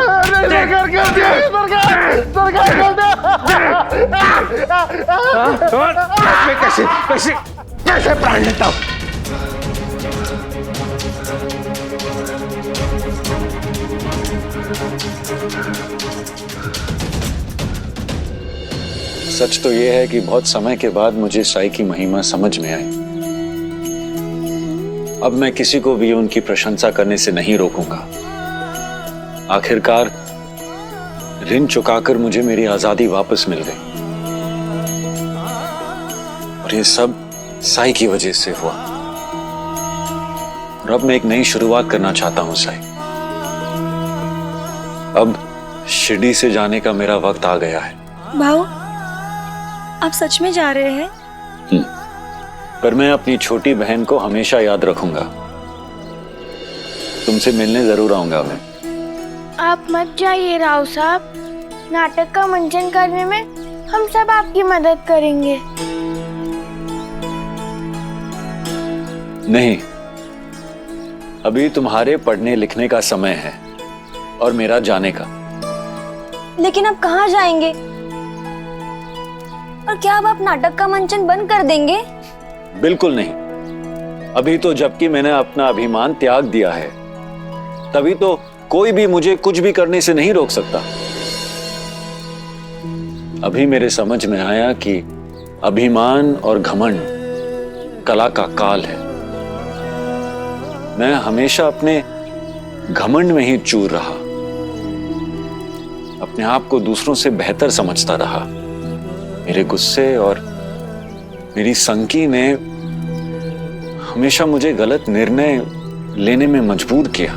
Speaker 11: कैसे कैसे कैसे प्राण लेता हूँ।
Speaker 2: सच तो यह है कि बहुत समय के बाद मुझे साईं की महिमा समझ में आई। अब मैं किसी को भी उनकी प्रशंसा करने से नहीं रोकूंगा। आखिरकार ऋण चुकाकर मुझे मेरी आजादी वापस मिल गई, और ये सब साईं की वजह से हुआ। और अब मैं एक नई शुरुआत करना चाहता हूं साईं। अब शिरडी से जाने का मेरा वक्त आ गया है।
Speaker 5: भाऊ, आप सच में जा रहे हैं?
Speaker 2: पर मैं अपनी छोटी बहन को हमेशा याद रखूंगा। तुमसे मिलने जरूर आऊंगा मैं।
Speaker 4: आप मत जाइए राव साहब, नाटक का मंचन करने में हम सब आपकी मदद करेंगे।
Speaker 9: नहीं, अभी तुम्हारे पढ़ने लिखने का समय है और मेरा जाने का।
Speaker 5: लेकिन अब कहाँ जाएंगे? और क्या अब आप नाटक का मंचन बंद कर देंगे?
Speaker 9: बिल्कुल नहीं। अभी तो जबकि मैंने अपना अभिमान त्याग दिया है, तभी तो कोई भी मुझे कुछ भी करने से नहीं रोक सकता। अभी मेरे समझ में आया कि अभिमान और घमंड कला का काल है। मैं हमेशा अपने घमंड में ही चूर रहा, अपने आप को दूसरों से बेहतर समझता रहा। मेरे गुस्से और मेरी संकी ने हमेशा मुझे गलत निर्णय लेने में मजबूर किया।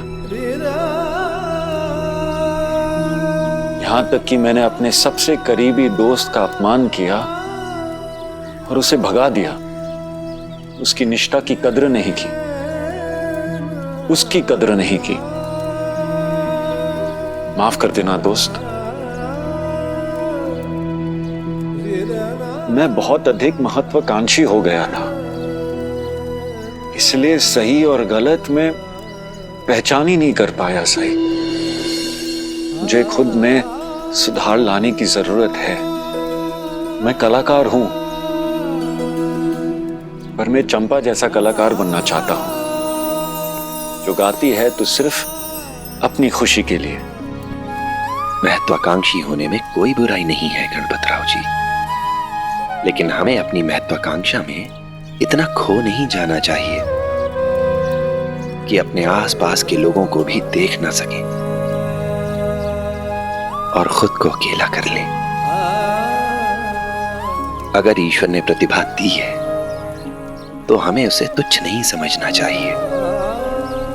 Speaker 9: यहां तक कि मैंने अपने सबसे करीबी दोस्त का अपमान किया और उसे भगा दिया। उसकी निष्ठा की कद्र नहीं की, उसकी कद्र नहीं की। माफ कर देना दोस्त। मैं बहुत अधिक महत्वाकांक्षी हो गया था, इसलिए सही और गलत में पहचान ही नहीं कर पाया। सही, मुझे खुद में सुधार लाने की जरूरत है। मैं कलाकार हूं, पर मैं चंपा जैसा कलाकार बनना चाहता हूं, जो गाती है तो सिर्फ अपनी खुशी के लिए।
Speaker 8: महत्वाकांक्षी होने में कोई बुराई नहीं है गणपतराव जी, लेकिन हमें अपनी महत्वाकांक्षा में इतना खो नहीं जाना चाहिए कि अपने आसपास के लोगों को भी देख ना सके और खुद को अकेला कर ले। अगर ईश्वर ने प्रतिभा दी है तो हमें उसे तुच्छ नहीं समझना चाहिए,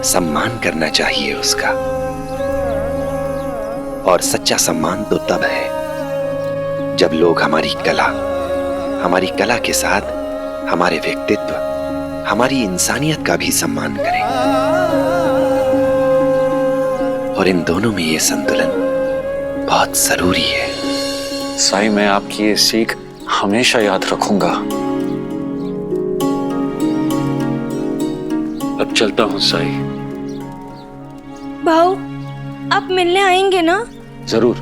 Speaker 8: सम्मान करना चाहिए उसका। और सच्चा सम्मान तो तब है जब लोग हमारी कला के साथ हमारे व्यक्तित्व, हमारी इंसानियत का भी सम्मान करें। और इन दोनों में ये संतुलन बहुत जरूरी है।
Speaker 9: साईं, मैं आपकी ये सीख हमेशा याद रखूंगा। अब चलता हूं साईं।
Speaker 5: भाऊ, आप मिलने आएंगे ना?
Speaker 9: जरूर।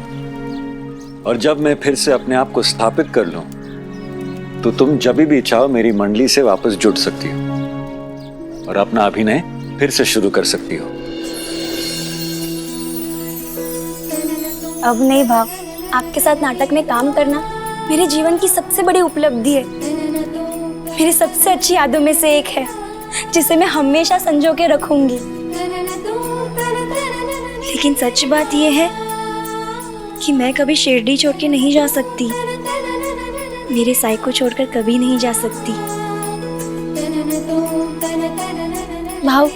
Speaker 9: और जब मैं फिर से अपने आप को स्थापित कर लूं, तो तुम जब भी चाहो मेरी मंडली से वापस जुड़ सकती हो और अपना अभिनय फिर से शुरू कर सकती हो।
Speaker 5: अब नहीं भाव, आपके साथ नाटक में काम करना मेरे जीवन की सबसे बड़ी उपलब्धि है। मेरी सबसे अच्छी यादों में से एक है, जिसे मैं हमेशा संजो के रखूंगी। लेकिन सच बात यह है कि मैं कभी शिरडी छोड़ के नहीं जा सकती, मेरे साई को छोड़कर कभी नहीं जा सकती। भाव,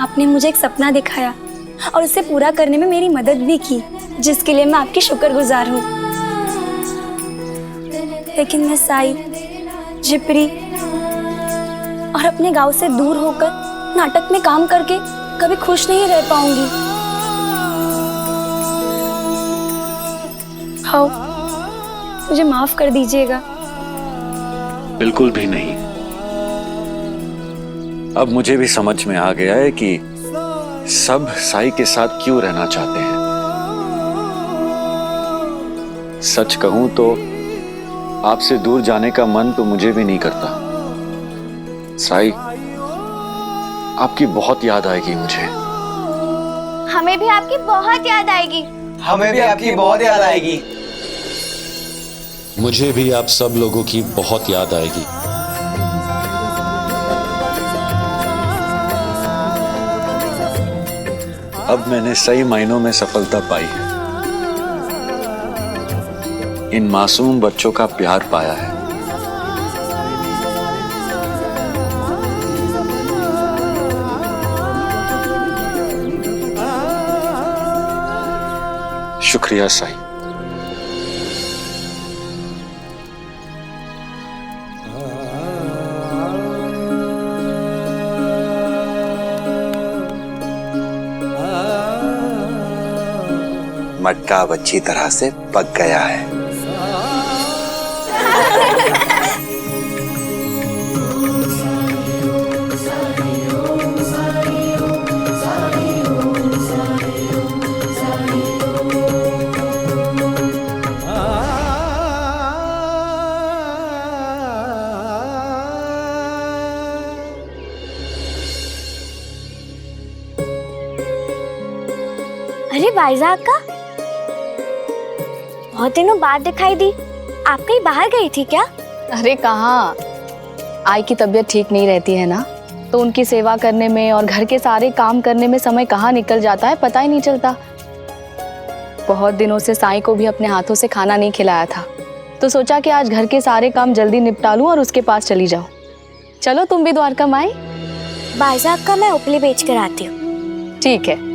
Speaker 5: आपने मुझे एक सपना दिखाया और उसे पूरा करने में मेरी मदद भी की, जिसके लिए मैं आपकी शुक्रगुजार हूँ। लेकिन मैं साई, झिपरी और अपने गांव से दूर होकर नाटक में काम करके कभी खुश नहीं रह पाऊंगी। भाव, मुझे माफ कर दीजिएगा।
Speaker 9: बिल्कुल भी नहीं। अब मुझे भी समझ में आ गया है कि सब साई के साथ क्यों रहना चाहते हैं। सच कहूं तो आपसे दूर जाने का मन तो मुझे भी नहीं करता। साई, आपकी बहुत याद आएगी मुझे।
Speaker 4: हमें भी आपकी बहुत याद आएगी।
Speaker 12: हमें भी आपकी बहुत याद आएगी।
Speaker 9: मुझे भी आप सब लोगों की बहुत याद आएगी। अब मैंने सही मायनों में सफलता पाई है। इन मासूम बच्चों का प्यार पाया है। शुक्रिया साईं।
Speaker 8: मटका अब अच्छी तरह से पक गया है।
Speaker 4: अरे भाईजान का बहुत दिनों बाद दिखाई दी। आप कहीं बाहर गई थी क्या?
Speaker 15: अरे कहाँ, आई की तबीयत ठीक नहीं रहती है ना, तो उनकी सेवा करने में और घर के सारे काम करने में समय कहाँ निकल जाता है पता ही नहीं चलता। बहुत दिनों से साईं को भी अपने हाथों से खाना नहीं खिलाया था, तो सोचा कि आज घर के सारे काम जल्दी निपटा लूं और उसके पास चली जाऊं। चलो तुम भी द्वारका माई।
Speaker 4: भाईजान का मैं उपली बेच कर आती हूँ।
Speaker 15: ठीक है।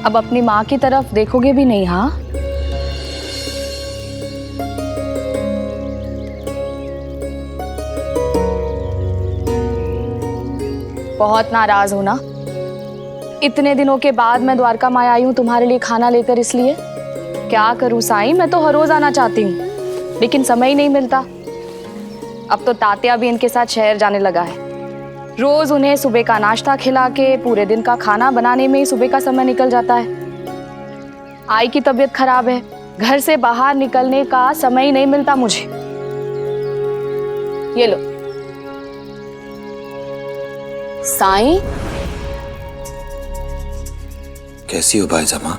Speaker 15: अब अपनी माँ की तरफ देखोगे भी नहीं? हाँ, बहुत नाराज हो ना? इतने दिनों के बाद मैं द्वारका माँ आई हूँ तुम्हारे लिए खाना लेकर, इसलिए क्या करूँ साईं, मैं तो हर रोज आना चाहती हूँ लेकिन समय ही नहीं मिलता। अब तो तात्या भी इनके साथ शहर जाने लगा है। रोज उन्हें सुबह का नाश्ता खिला के पूरे दिन का खाना बनाने में ही सुबह का समय निकल जाता है। आई की तबीयत खराब है, घर से बाहर निकलने का समय ही नहीं मिलता मुझे। ये लो साईं।
Speaker 8: कैसी हो भाईजामा?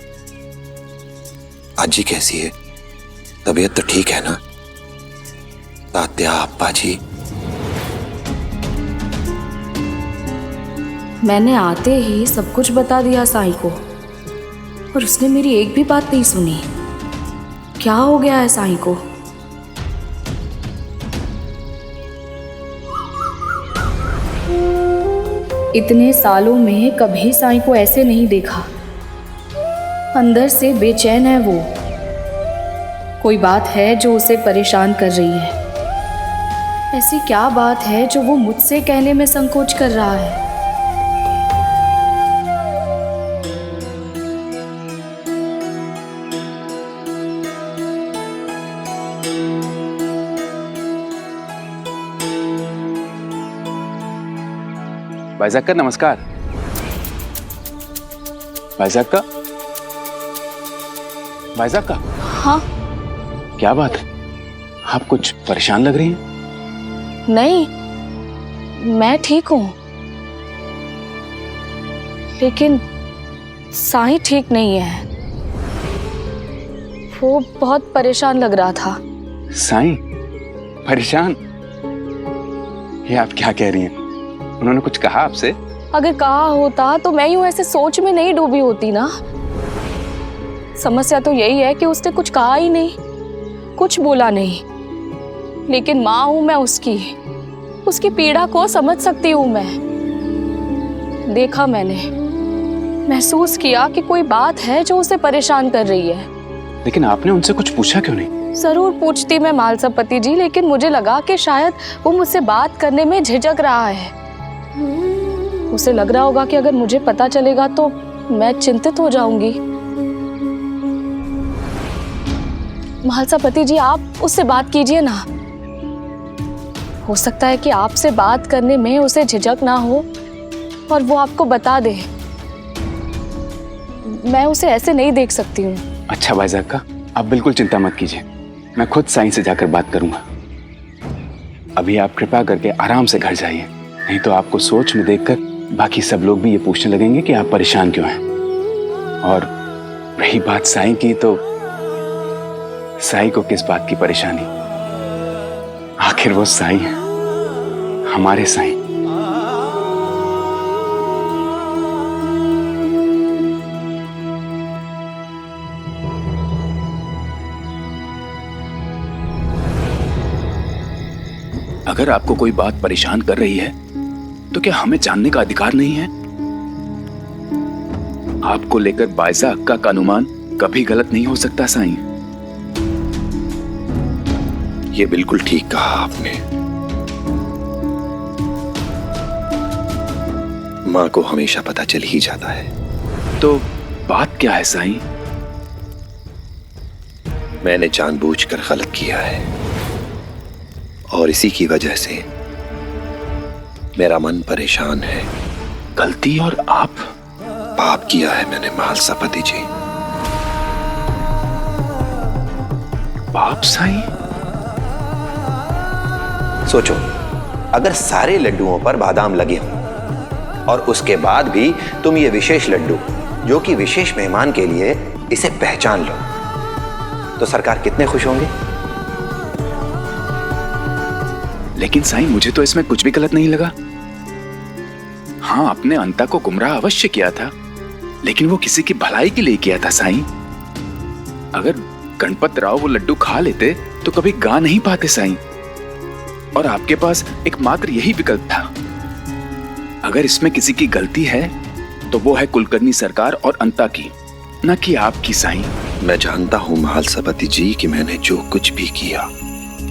Speaker 8: आजी कैसी है? तबीयत तो ठीक है ना? तात्या, अप्पा जी?
Speaker 15: मैंने आते ही सब कुछ बता दिया साईं को और उसने मेरी एक भी बात नहीं सुनी। क्या हो गया है साईं को? इतने सालों में कभी साईं को ऐसे नहीं देखा। अंदर से बेचैन है वो। कोई बात है जो उसे परेशान कर रही है। ऐसी क्या बात है जो वो मुझसे कहने में संकोच कर रहा है?
Speaker 6: भाईजान का नमस्कार। भाईजान का, भाईजान का।
Speaker 15: हाँ,
Speaker 6: क्या बात है, आप कुछ परेशान लग रही हैं?
Speaker 15: नहीं, मैं ठीक हूँ, लेकिन साईं ठीक नहीं है। वो बहुत परेशान लग रहा था।
Speaker 6: साईं परेशान? ये आप क्या कह रही हैं? उन्होंने कुछ कहा आपसे?
Speaker 15: अगर कहा होता तो मैं यूं ऐसे सोच में नहीं डूबी होती ना। समस्या तो यही है कि उसने कुछ कहा ही नहीं, कुछ बोला नहीं। लेकिन माँ हूं मैं उसकी पीड़ा को समझ सकती हूं मैं। देखा मैंने, महसूस किया कि कोई बात है जो उसे परेशान कर रही है।
Speaker 6: लेकिन आपने उनसे कुछ पूछा क्यों नहीं?
Speaker 15: जरूर पूछती मैं मालसपति जी, लेकिन मुझे लगा कि शायद वो मुझसे बात करने में झिझक रहा है। उसे लग रहा होगा कि अगर मुझे पता चलेगा तो मैं चिंतित हो जाऊंगी। महालसापति जी, आप उससे बात कीजिए ना। हो सकता है कि आपसे बात करने में उसे झिझक ना हो और वो आपको बता दे। मैं उसे ऐसे नहीं देख सकती हूँ।
Speaker 6: अच्छा भाईजान का, आप बिल्कुल चिंता मत कीजिए, मैं खुद साईं से जाकर बात करूंगा। अभी आप कृपा करके आराम से घर जाइए, नहीं तो आपको सोच में देखकर बाकी सब लोग भी ये पूछने लगेंगे कि आप परेशान क्यों हैं। और रही बात साईं की, तो साईं को किस बात की परेशानी? आखिर वो साईं है, हमारे साईं।
Speaker 8: अगर आपको कोई बात परेशान कर रही है तो क्या हमें जानने का अधिकार नहीं है? आपको लेकर बायजा अक्का का अनुमान कभी गलत नहीं हो सकता साईं। ये बिल्कुल ठीक कहा आपने। मां को हमेशा पता चल ही जाता है। तो बात क्या है साईं? मैंने जानबूझकर गलत किया है और इसी की वजह से मेरा मन परेशान है। गलती और पाप किया है मैंने महालसापति जी।
Speaker 6: आप साईं?
Speaker 8: सोचो, अगर सारे लड्डुओं पर बादाम लगे हों और उसके बाद भी तुम ये विशेष लड्डू, जो कि विशेष मेहमान के लिए, इसे पहचान लो, तो सरकार कितने खुश होंगे।
Speaker 6: लेकिन साईं, मुझे तो इसमें कुछ भी गलत नहीं लगा। हाँ, आपने अंता को गुमराह अवश्य किया था, लेकिन वो किसी की भलाई के लिए किया था साईं। अगर गणपत राव वो लड्डू खा लेते तो कभी गा नहीं पाते साईं। और आपके पास एकमात्र यही विकल्प था। अगर इसमें किसी की गलती है तो वो है कुलकर्णी सरकार और अंता की, न कि आपकी साईं।
Speaker 8: मैं जानता हूं महालसापति जी कि मैंने जो कुछ भी किया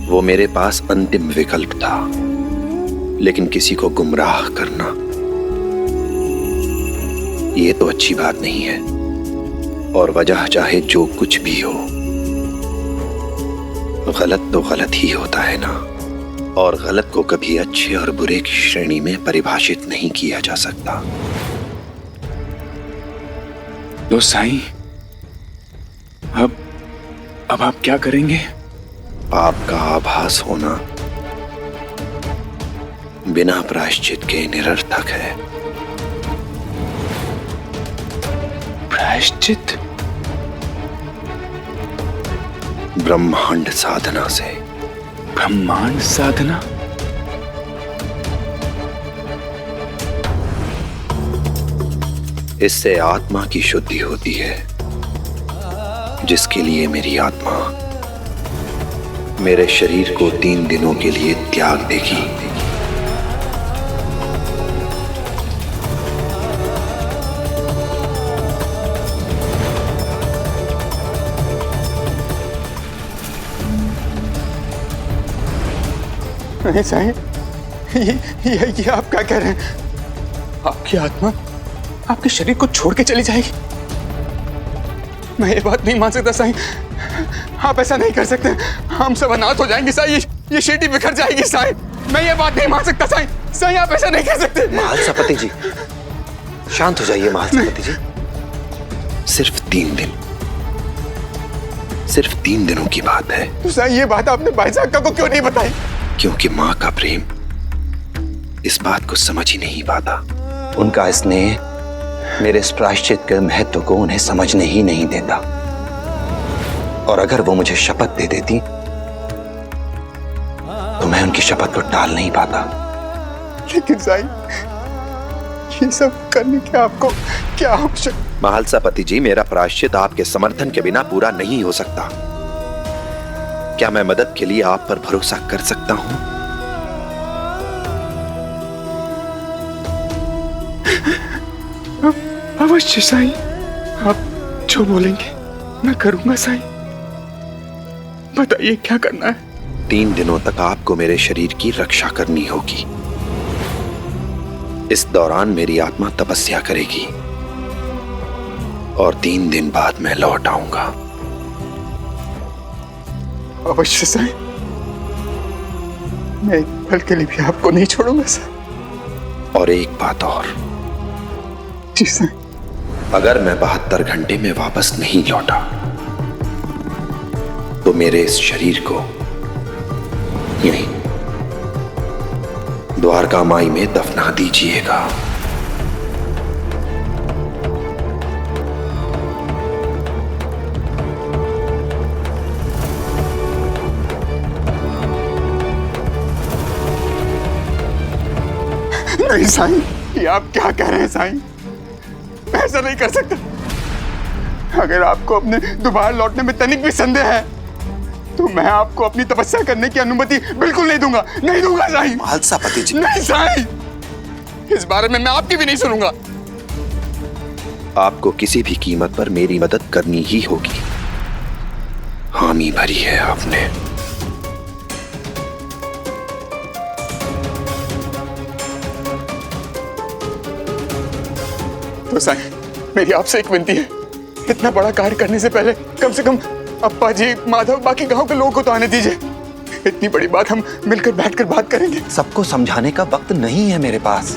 Speaker 8: वो मेरे पास अंतिम विकल्प था, लेकिन किसी को गुमराह करना ये तो अच्छी बात नहीं है। और वजह चाहे जो कुछ भी हो, गलत तो गलत ही होता है ना। और गलत को कभी अच्छे और बुरे की श्रेणी में परिभाषित नहीं किया जा सकता।
Speaker 6: तो साईं, अब आप क्या करेंगे?
Speaker 8: आपका आभास होना बिना प्रायश्चित के निरर्थक है।
Speaker 6: प्रायश्चित?
Speaker 8: ब्रह्मांड साधना से।
Speaker 6: ब्रह्मांड साधना?
Speaker 8: इससे आत्मा की शुद्धि होती है, जिसके लिए मेरी आत्मा मेरे शरीर को 3 दिनों के लिए त्याग देगी।
Speaker 3: नहीं साईं, ये आप क्या कह रहे हैं? आपकी आत्मा आपके शरीर को छोड़ के चली जाएगी? मैं ये बात नहीं मान सकता साईं। आप ऐसा नहीं कर सकते। हम सब अनाथ हो जाएंगे साईं। ये शिरडी बिखर जाएगी साईं। मैं ये बात नहीं मान सकता साईं। साईं, आप ऐसा नहीं कर सकते।
Speaker 8: महालसापति जी, शांत हो जाइए महालसापति जी। सिर्फ 3 दिन, सिर्फ 3 दिनों की बात है।
Speaker 3: तो साईं, ये बात आपने भाई साहब को क्यों नहीं बताई?
Speaker 8: क्योंकि माँ का प्रेम इस बात को समझ ही नहीं पाता। उनका स्नेह मेरे इस प्रायश्चित के महत्व को उन्हें समझने ही नहीं देता। और अगर वो मुझे शपथ दे देती तो मैं उनकी शपथ को टाल नहीं पाता।
Speaker 3: लेकिन साईं, ये सब करने के आपको क्या आवश्यक?
Speaker 8: महालसापति जी, मेरा प्रायश्चित आपके समर्थन के बिना पूरा नहीं हो सकता। क्या मैं मदद के लिए आप पर भरोसा कर सकता हूं?
Speaker 3: अवश्य साईं, आप जो बोलेंगे मैं करूंगा साईं। बताइए क्या करना है?
Speaker 8: 3 दिनों तक आपको मेरे शरीर की रक्षा करनी होगी। इस दौरान मेरी आत्मा तपस्या करेगी और 3 दिन बाद मैं लौट आऊंगा।
Speaker 3: अवश्य साईं, मैं एक पल के लिए भी आपको नहीं छोड़ूंगा साईं।
Speaker 8: और एक बात और।
Speaker 3: जी साईं।
Speaker 8: अगर मैं 72 घंटे में वापस नहीं लौटा तो मेरे इस शरीर को यहीं द्वारका माई में दफना दीजिएगा।
Speaker 3: नहीं साईं, ये आप क्या कह रहे हैं साईं? मैं ऐसा नहीं कर सकता। अगर आपको अपने दोबारा लौटने में तनिक भी संदेह है तो मैं आपको अपनी तपस्या करने की अनुमति बिल्कुल नहीं दूंगा। नहीं दूंगा साईं।
Speaker 8: महालसापति जी,
Speaker 3: नहीं साईं, इस बारे में मैं आपकी भी नहीं सुनूंगा।
Speaker 8: आपको किसी भी कीमत पर मेरी मदद करनी ही होगी। हामी भरी है आपने।
Speaker 3: तो साईं, मेरी आपसे एक विनती है, इतना बड़ा कार्य करने से पहले कम से कम अप्पा जी, माधव, बाकी गांव के लोगों को तो आने दीजिए। इतनी बड़ी बात हम मिलकर बैठकर बात करेंगे।
Speaker 8: सबको समझाने का वक्त नहीं है मेरे पास।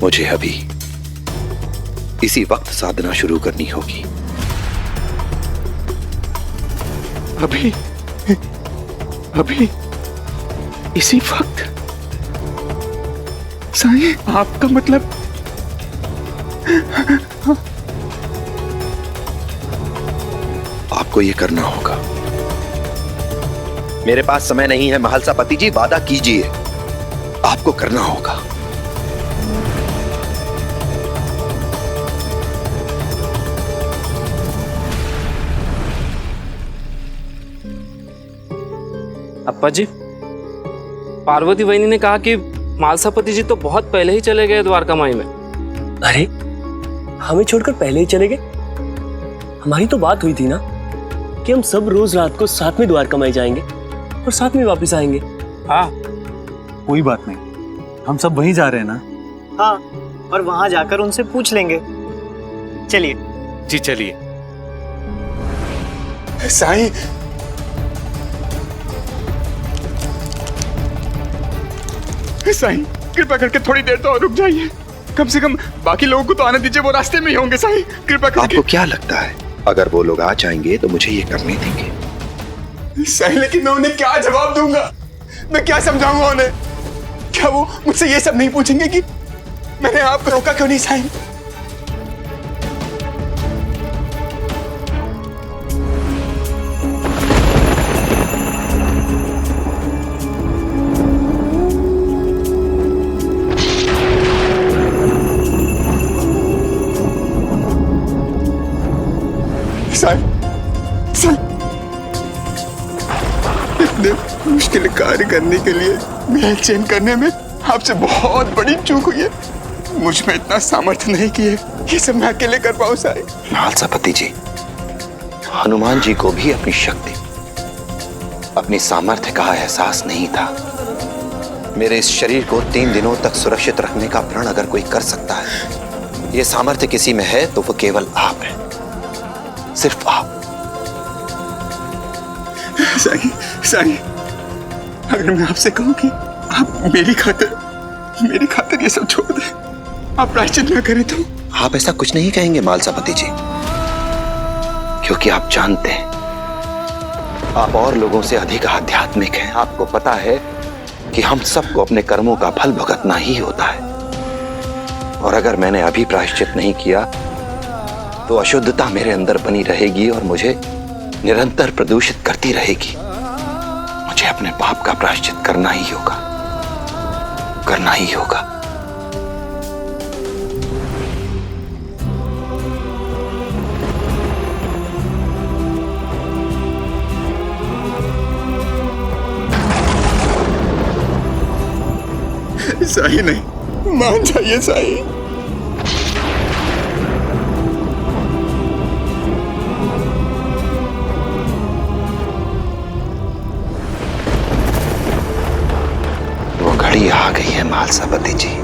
Speaker 8: मुझे अभी इसी वक्त साधना शुरू करनी होगी।
Speaker 6: अभी अभी इसी वक्त? साईं, आपका मतलब?
Speaker 8: आपको ये करना होगा। मेरे पास समय नहीं है महालसापति जी, वादा कीजिए। आपको करना होगा।
Speaker 14: अप्पा जी, पार्वती बहनी ने कहा कि मालसापति जी तो बहुत पहले ही चले गए द्वारका माई में।
Speaker 16: अरे, हमें छोड़कर पहले ही चले गए? हमारी तो बात हुई थी ना कि हम सब रोज रात को साथ में द्वारका माई जाएंगे और साथ में वापस आएंगे।
Speaker 9: हाँ, कोई बात नहीं, हम सब वहीं जा रहे हैं ना।
Speaker 17: हाँ, और वहां जाकर उनसे पूछ लेंगे। चलिए
Speaker 6: जी चलिए।
Speaker 3: साईं, साईं कृपा करके थोड़ी देर तो और रुक जाइए। कम से कम बाकी लोगों को तो आने दीजिए, वो रास्ते में ही होंगे। साईं कृपा करके।
Speaker 8: आपको क्या लगता है अगर वो लोग आ जाएंगे तो मुझे ये करने देंगे?
Speaker 3: साईं, लेकिन मैं उन्हें क्या जवाब दूंगा? मैं क्या समझाऊंगा उन्हें? क्या वो मुझसे ये सब नहीं पूछेंगे कि मैंने आपको रोका क्यों नहीं? साईं, इतने मुश्किल कार्य करने के लिए महल चैन करने में आपसे बहुत बड़ी चूक हुई है। मुझ में इतना सामर्थ्य नहीं कि ये सब मैं अकेले कर पाऊं। साईं,
Speaker 8: महालसापति जी, हनुमान जी को भी अपनी शक्ति, अपनी सामर्थ्य का एहसास नहीं था। मेरे इस शरीर को 3 दिनों तक सुरक्षित रखने का प्रण अगर कोई कर सकता है, ये सामर्थ्य किसी में है तो वो केवल आप है, सिर्फ आप।
Speaker 3: साईं, अगर मैं आपसे कहूं कि आप मेरी खातिर ये सब छोड़ दें, आप प्रायश्चित ना करें तो?
Speaker 8: आप ऐसा कुछ नहीं कहेंगे मालसापति जी, क्योंकि आप जानते हैं आप और लोगों से अधिक आध्यात्मिक हैं। आपको पता है कि हम सबको अपने कर्मों का फल भुगतना ही होता है, और अगर मैंने अभी प्रायश्चित नहीं किया तो अशुद्धता मेरे अंदर बनी रहेगी और मुझे निरंतर प्रदूषित करती रहेगी। मुझे अपने पाप का प्रायश्चित करना ही होगा, करना ही होगा।
Speaker 3: साईं नहीं, मान जाइए साईं।
Speaker 8: घड़ी आ गई है मालसापति जी।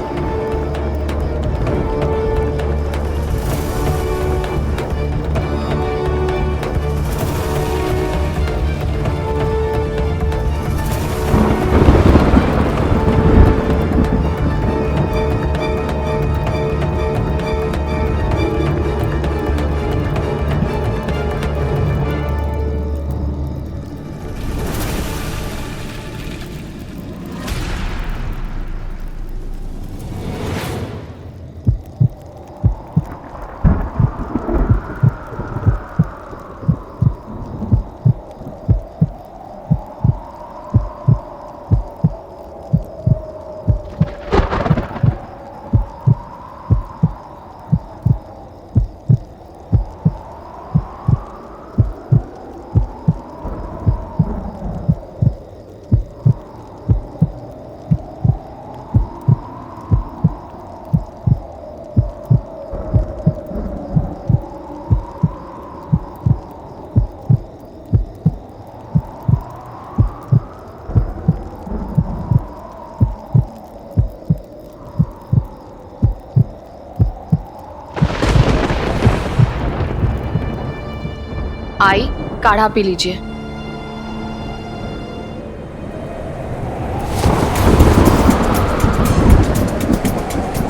Speaker 15: आई, काढ़ा पी लीजिए।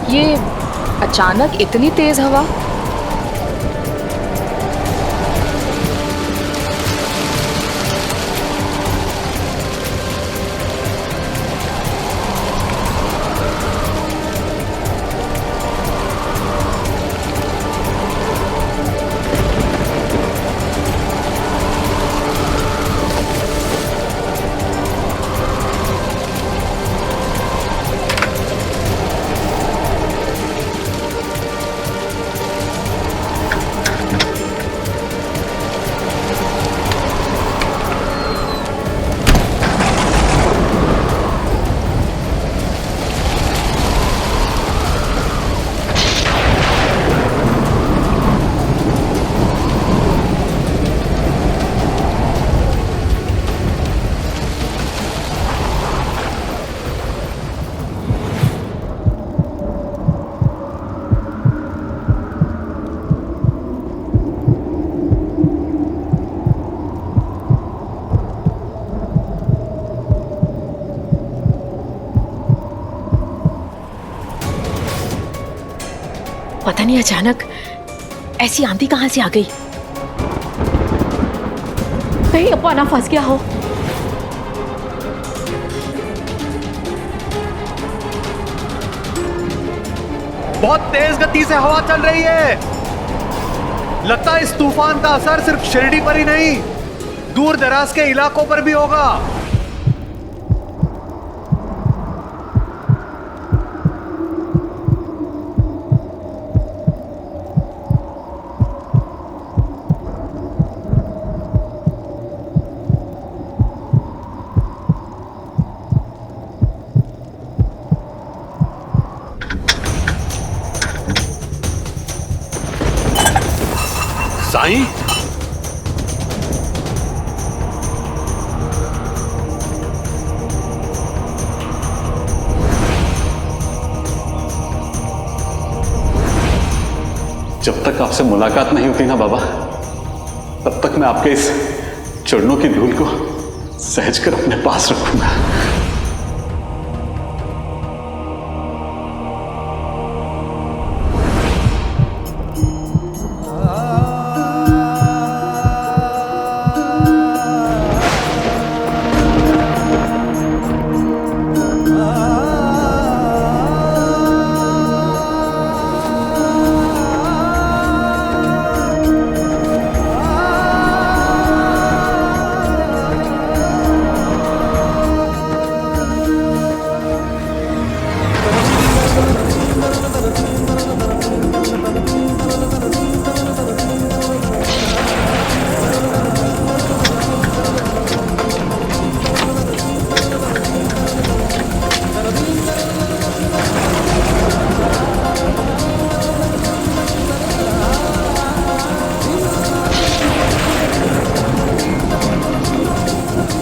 Speaker 15: ये अचानक इतनी तेज हवा?
Speaker 18: पता नहीं अचानक ऐसी आंधी कहां से आ गई। कहीं अप्पा ना फंस गया हो।
Speaker 11: बहुत तेज गति से हवा चल रही है। लगता है इस तूफान का असर सिर्फ शिरडी पर ही नहीं, दूर दराज के इलाकों पर भी होगा।
Speaker 3: साईं, जब तक आपसे मुलाकात नहीं होती ना बाबा, तब तक मैं आपके इस चरणों की धूल को सहज कर अपने पास रखूंगा।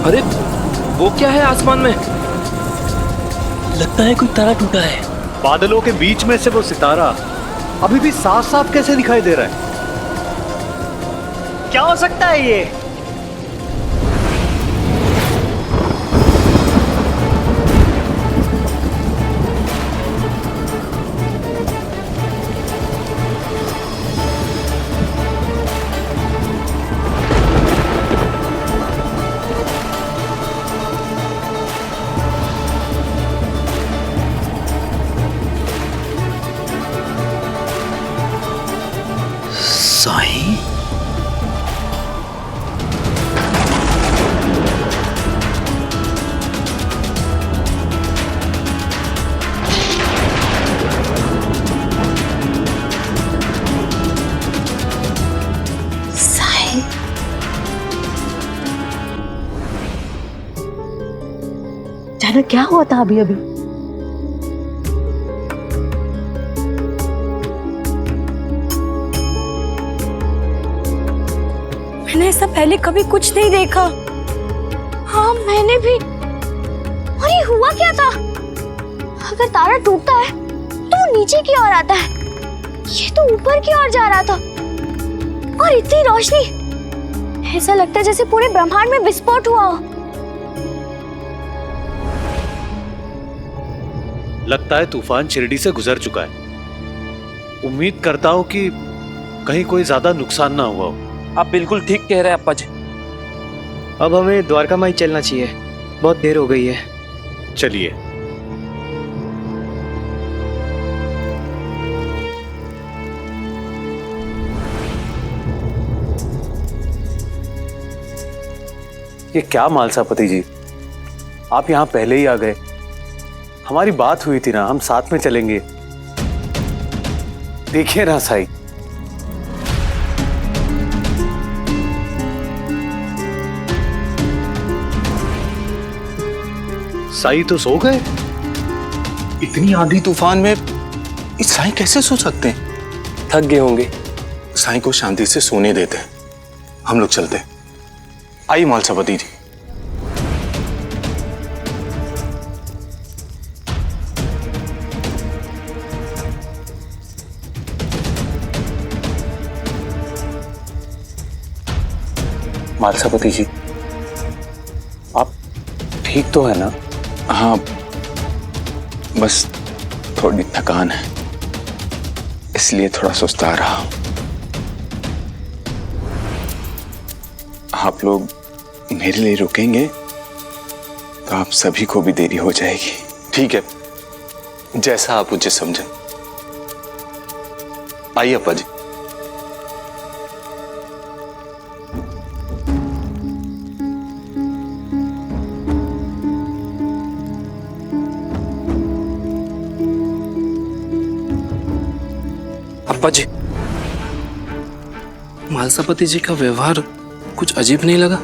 Speaker 16: अरे वो क्या है आसमान में? लगता है कोई तारा टूटा है।
Speaker 11: बादलों के बीच में से वो सितारा अभी भी साफ साफ कैसे दिखाई दे रहा है?
Speaker 17: क्या हो सकता है ये?
Speaker 8: साईं,
Speaker 18: साईं, जाना क्या हुआ था अभी अभी?
Speaker 5: मैंने ऐसा पहले कभी कुछ नहीं देखा।
Speaker 4: हाँ मैंने भी। और ये हुआ क्या था? अगर तारा टूटता है तो वो नीचे की ओर आता है, ये तो ऊपर की ओर जा रहा था। और इतनी रोशनी, ऐसा लगता है जैसे पूरे ब्रह्मांड में विस्फोट हुआ हो।
Speaker 11: लगता है तूफान शिरडी से गुजर चुका है। उम्मीद करता हूं कि कहीं कोई ज्यादा नुकसान ना हुआ हो।
Speaker 16: आप बिल्कुल ठीक कह रहे हैं अप्पा जी।
Speaker 17: अब हमें द्वारका माई चलना चाहिए, बहुत देर हो गई है।
Speaker 11: चलिए।
Speaker 2: ये क्या मालसापति जी, आप यहाँ पहले ही आ गए। हमारी बात हुई थी ना, हम साथ में चलेंगे। देखिए ना साईं,
Speaker 11: साईं तो सो गए।
Speaker 12: इतनी आंधी तूफान में इस साईं कैसे सो सकते हैं?
Speaker 16: थक गए होंगे।
Speaker 12: साईं को शांति से सोने देते हैं, हम लोग चलते हैं। आइए मालसापति जी।
Speaker 2: मालसापति जी, आप ठीक तो है ना?
Speaker 6: हाँ, बस थोड़ी थकान है, इसलिए थोड़ा सुस्ता रहा हूं। आप लोग मेरे लिए रुकेंगे तो आप सभी को भी देरी हो जाएगी।
Speaker 12: ठीक है, जैसा आप मुझे समझें। आइए अप्पा जी।
Speaker 19: अप्पा जी, मालसापति जी का व्यवहार कुछ अजीब नहीं लगा?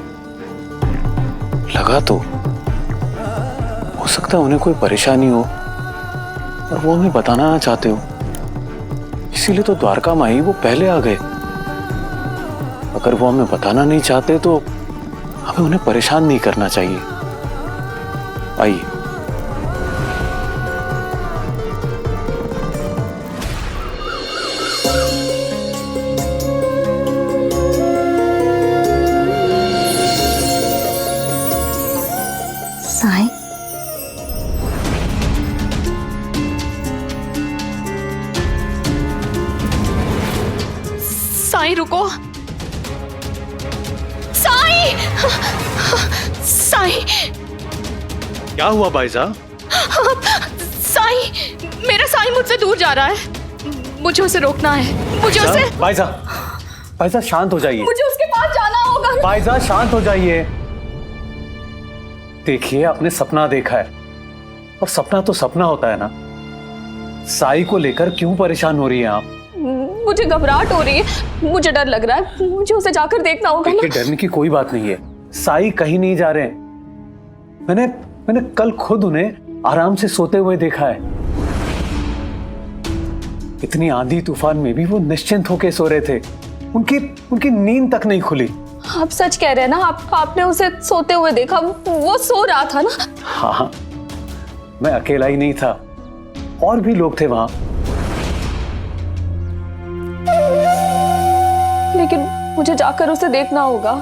Speaker 2: लगा तो हो सकता है उन्हें कोई परेशानी हो और वो हमें बताना ना चाहते हो, इसीलिए तो द्वारका माई वो पहले आ गए। अगर वो हमें बताना नहीं चाहते तो हमें उन्हें परेशान नहीं करना चाहिए। आइए।
Speaker 5: साईं,
Speaker 15: साईं रुको। साईं, साईं,
Speaker 2: क्या हुआ भाई साहब?
Speaker 15: साईं, मेरा साईं मुझसे दूर जा रहा है। मुझे उसे रोकना है। मुझे उसे
Speaker 2: भाई साहब शांत हो जाइए।
Speaker 15: मुझे उसके पास जाना होगा।
Speaker 2: भाई साहब शांत हो जाइए। देखिए, आपने सपना देखा है और सपना तो सपना होता है ना। साई को लेकर क्यों परेशान हो रही हैं आप?
Speaker 15: मुझे घबराहट हो रही है, मुझे डर लग रहा है, मुझे उसे जाकर देखना होगा ना।
Speaker 2: डरने की कोई बात नहीं है, साई कहीं नहीं जा रहे हैं। मैंने कल खुद उन्हें आराम से सोते हुए देखा है। इतनी आंधी तूफान में भी वो निश्चिंत होकर सो रहे थे। उनकी नींद तक नहीं खुली।
Speaker 15: आप सच कह रहे हैं ना? आपने उसे सोते हुए देखा? वो सो रहा था ना?
Speaker 2: हाँ, मैं अकेला ही नहीं था, और भी लोग थे वहां।
Speaker 15: लेकिन मुझे जाकर उसे देखना होगा,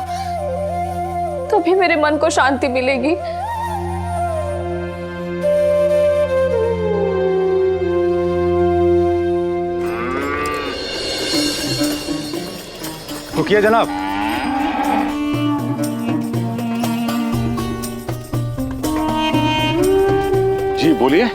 Speaker 15: तभी मेरे मन को शांति मिलेगी।
Speaker 3: रुकिए जनाब।
Speaker 1: जी बोलिए।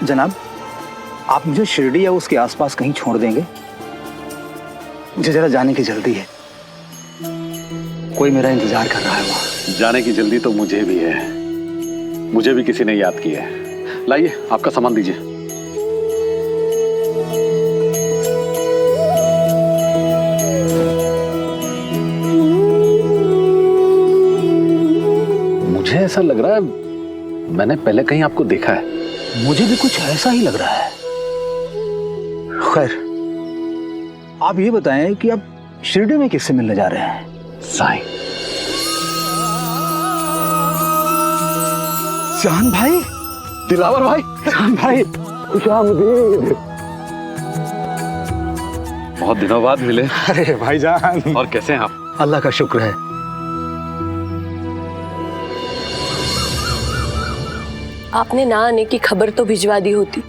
Speaker 20: जनाब, आप मुझे शिरडी या उसके आसपास कहीं छोड़ देंगे? मुझे जरा जाने की जल्दी है, कोई मेरा इंतजार कर रहा है वहां।
Speaker 9: जाने की जल्दी तो मुझे भी है, मुझे भी किसी ने याद किया है। लाइए, आपका सामान दीजिए। मुझे ऐसा लग रहा है मैंने पहले कहीं आपको देखा है।
Speaker 20: मुझे भी कुछ ऐसा ही लग रहा है। खैर, आप ये बताएं कि आप शिरडी में किससे मिलने जा रहे हैं?
Speaker 9: साईं।
Speaker 20: चांद भाई,
Speaker 9: दिलावर भाई,
Speaker 20: चांद भाई, खुशामदीद।
Speaker 9: बहुत दिनों बाद मिले।
Speaker 20: अरे भाईजान,
Speaker 9: और कैसे हैं आप?
Speaker 20: अल्लाह का शुक्र है।
Speaker 18: आपने ना आने की खबर तो भिजवा दी होती।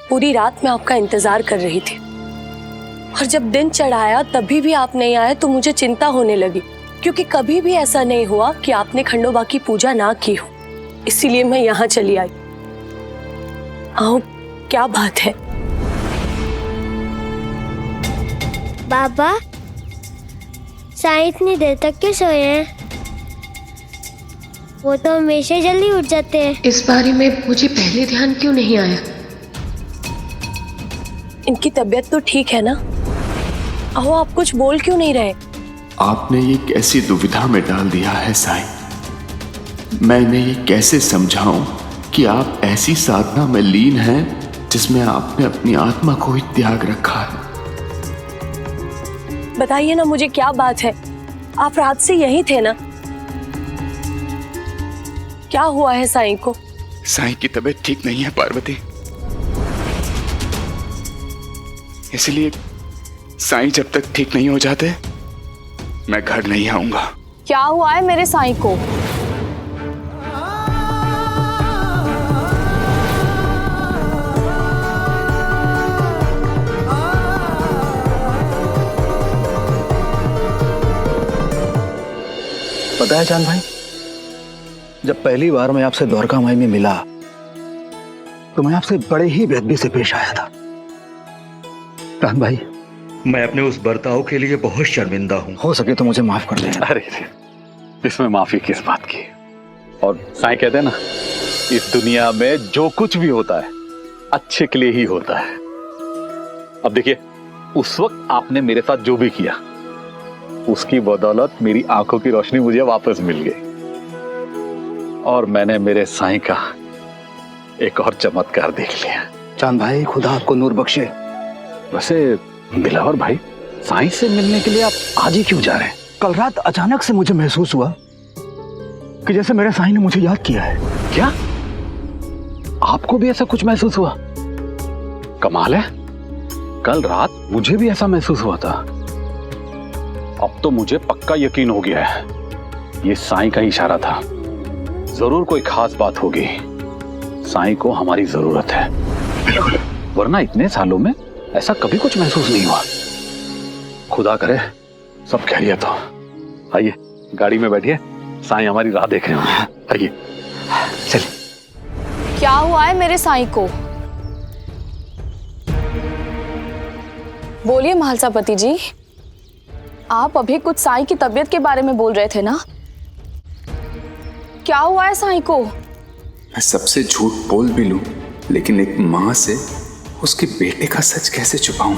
Speaker 18: पूरी रात मैं आपका इंतजार कर रही थी, और जब दिन चढ़ाया तभी भी आप नहीं आए तो मुझे चिंता होने लगी, क्योंकि कभी भी ऐसा नहीं हुआ कि आपने खंडोबा की पूजा ना की हो। इसीलिए मैं यहाँ चली आई। आओ, क्या बात है?
Speaker 4: बाबा, साईं इतनी देर तक क्यों सोए हैं? वो तो हमेशा जल्दी उठ जाते हैं।
Speaker 18: इस बारे में मुझे पहले ध्यान क्यों नहीं आया? इनकी तबीयत तो ठीक है ना? आओ, आप कुछ बोल क्यों नहीं रहे?
Speaker 6: आपने ये कैसी दुविधा में डाल दिया है साईं। मैं इन्हें ये कैसे समझाऊं कि आप ऐसी साधना में लीन हैं जिसमें आपने अपनी आत्मा को ही त्याग रखा है।
Speaker 18: बताइए ना मुझे, क्या बात है? आप रात से यहीं थे ना? क्या हुआ है साईं को?
Speaker 6: साईं की तबीयत ठीक नहीं है पार्वती, इसलिए साईं जब तक ठीक नहीं हो जाते मैं घर नहीं आऊंगा।
Speaker 15: क्या हुआ है मेरे साईं को?
Speaker 20: पता है चांद भाई, जब पहली बार मैं आपसे द्वारका माई में मिला तो मैं आपसे बड़े ही बेअदबी से पेश आया था। चांद भाई,
Speaker 2: मैं अपने उस बर्ताव के लिए बहुत शर्मिंदा हूँ।
Speaker 20: हो सके तो मुझे माफ कर देना।
Speaker 6: अरे इसमें माफी किस बात की? और साईं कहते हैं ना, इस दुनिया में जो कुछ भी होता है अच्छे के लिए ही होता है। अब देखिए, उस वक्त आपने मेरे साथ जो भी किया उसकी बदौलत मेरी आंखों की रोशनी मुझे वापस मिल गई और मैंने मेरे साईं का एक और चमत्कार देख लिया।
Speaker 20: चांद भाई, खुदा आपको नूर बख्शे।
Speaker 6: वैसे दिलावर भाई, साईं से मिलने के लिए आप आज ही क्यों जा रहे हैं?
Speaker 20: कल रात अचानक से मुझे महसूस हुआ कि जैसे मेरे साईं ने मुझे याद किया है।
Speaker 6: क्या आपको भी ऐसा कुछ महसूस हुआ? कमाल है, कल रात मुझे भी ऐसा महसूस हुआ था। अब तो मुझे पक्का यकीन हो गया है, ये साईं का इशारा था। जरूर कोई खास बात होगी। साईं को हमारी जरूरत है, वरना इतने सालों में ऐसा कभी कुछ महसूस नहीं हुआ। खुदा करे सब खैरियत हो। आइए गाड़ी में बैठिए, साईं हमारी राह देख रहे होंगे। आइए चलिए।
Speaker 15: क्या हुआ है मेरे साईं को? बोलिए महालसापति जी, आप अभी कुछ साईं की तबीयत के बारे में बोल रहे थे ना? क्या हुआ है साईं को?
Speaker 6: मैं सबसे झूठ बोल भी लूं, लेकिन एक मां से उसके बेटे का सच कैसे छुपाऊं?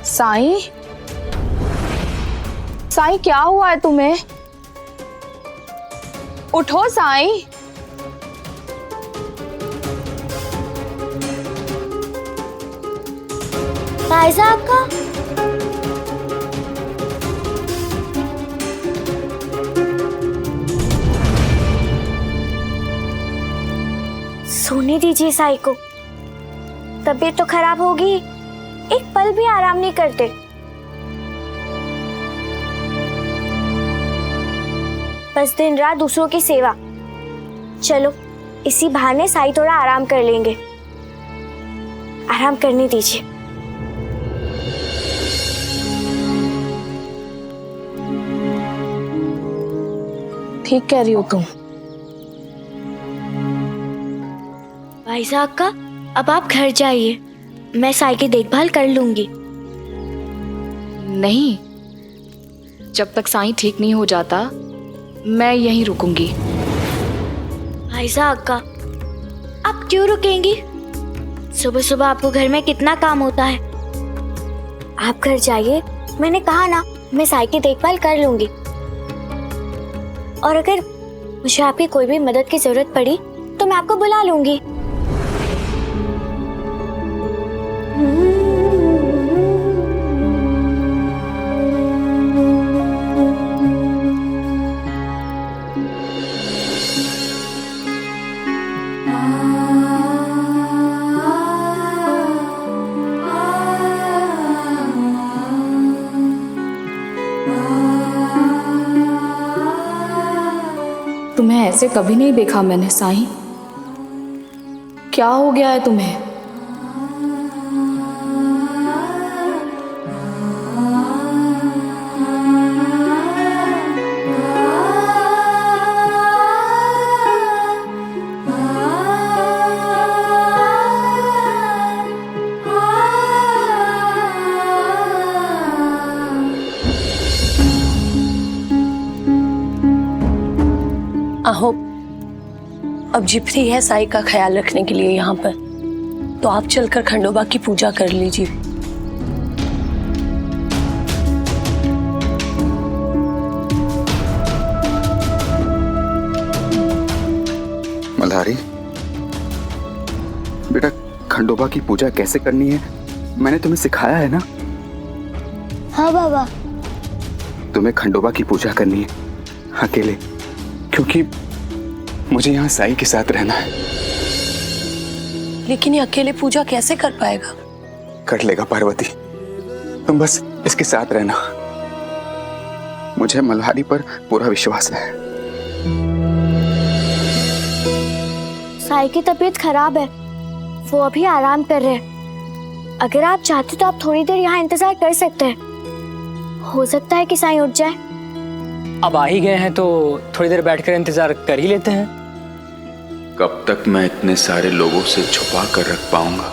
Speaker 15: साईं, साईं क्या हुआ है तुम्हें? उठो साईं।
Speaker 4: भाई साहब का सोने दीजिए साई को। तबीयत तो खराब होगी, एक पल भी आराम नहीं करते। बस दिन रात दूसरों की सेवा। चलो इसी बहाने साई थोड़ा आराम कर लेंगे। आराम करने दीजिए।
Speaker 15: ठीक कह रही हो तुम।
Speaker 4: भाई साहब का अब आप घर जाइए, मैं साई की देखभाल कर लूंगी।
Speaker 15: नहीं, जब तक साईं ठीक नहीं हो जाता मैं यहीं रुकूंगी।
Speaker 4: भाई साहब का आप क्यों रुकेंगी? सुबह सुबह आपको घर में कितना काम होता है। आप घर जाइए, मैंने कहा ना मैं साई की देखभाल कर लूंगी। और अगर मुझे आपकी कोई भी मदद की जरूरत पड़ी तो मैं आपको बुला लूंगी।
Speaker 15: तुम्हें ऐसे कभी नहीं देखा मैंने साईं। क्या हो गया है तुम्हें?
Speaker 18: आहो, अब जिप्सी है साईं का ख्याल रखने के लिए यहाँ पर, तो आप चलकर खंडोबा की पूजा कर लीजिए।
Speaker 6: मल्हारी बेटा, खंडोबा की पूजा कैसे करनी है मैंने तुम्हें सिखाया है ना?
Speaker 4: हाँ बाबा।
Speaker 6: तुम्हें खंडोबा की पूजा करनी है अकेले, क्योंकि मुझे यहाँ साई के साथ रहना है।
Speaker 18: लेकिन ये अकेले पूजा कैसे कर पाएगा?
Speaker 6: कर लेगा पार्वती, तुम बस इसके साथ रहना। मुझे मल्हारी पर पूरा विश्वास है।
Speaker 4: साई की तबीयत खराब है, वो अभी आराम कर रहे हैं। अगर आप चाहते तो आप थोड़ी देर यहाँ इंतजार कर सकते हैं। हो सकता है कि साई उठ जाए।
Speaker 16: अब आ ही गए हैं तो थोड़ी देर बैठकर इंतजार कर ही लेते हैं।
Speaker 6: कब तक मैं इतने सारे लोगों से छुपा कर रख पाऊंगा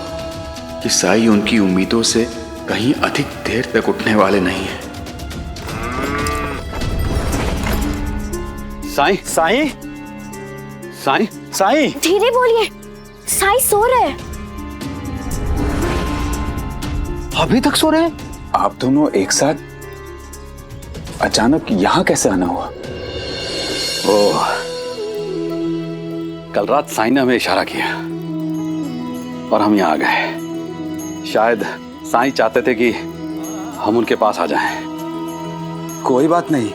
Speaker 6: कि साई उनकी उम्मीदों से कहीं अधिक देर तक उठने वाले नहीं हैं।
Speaker 2: साई साई साई साई
Speaker 4: धीरे बोलिए, साई सो रहे हैं।
Speaker 2: अभी तक सो रहे हैं?
Speaker 6: आप दोनों एक साथ अचानक यहाँ कैसे आना हुआ?
Speaker 2: ओह, कल रात साई ने हमें इशारा किया और हम यहाँ आ गए। शायद साई चाहते थे कि हम उनके पास आ जाएं।
Speaker 20: कोई बात नहीं,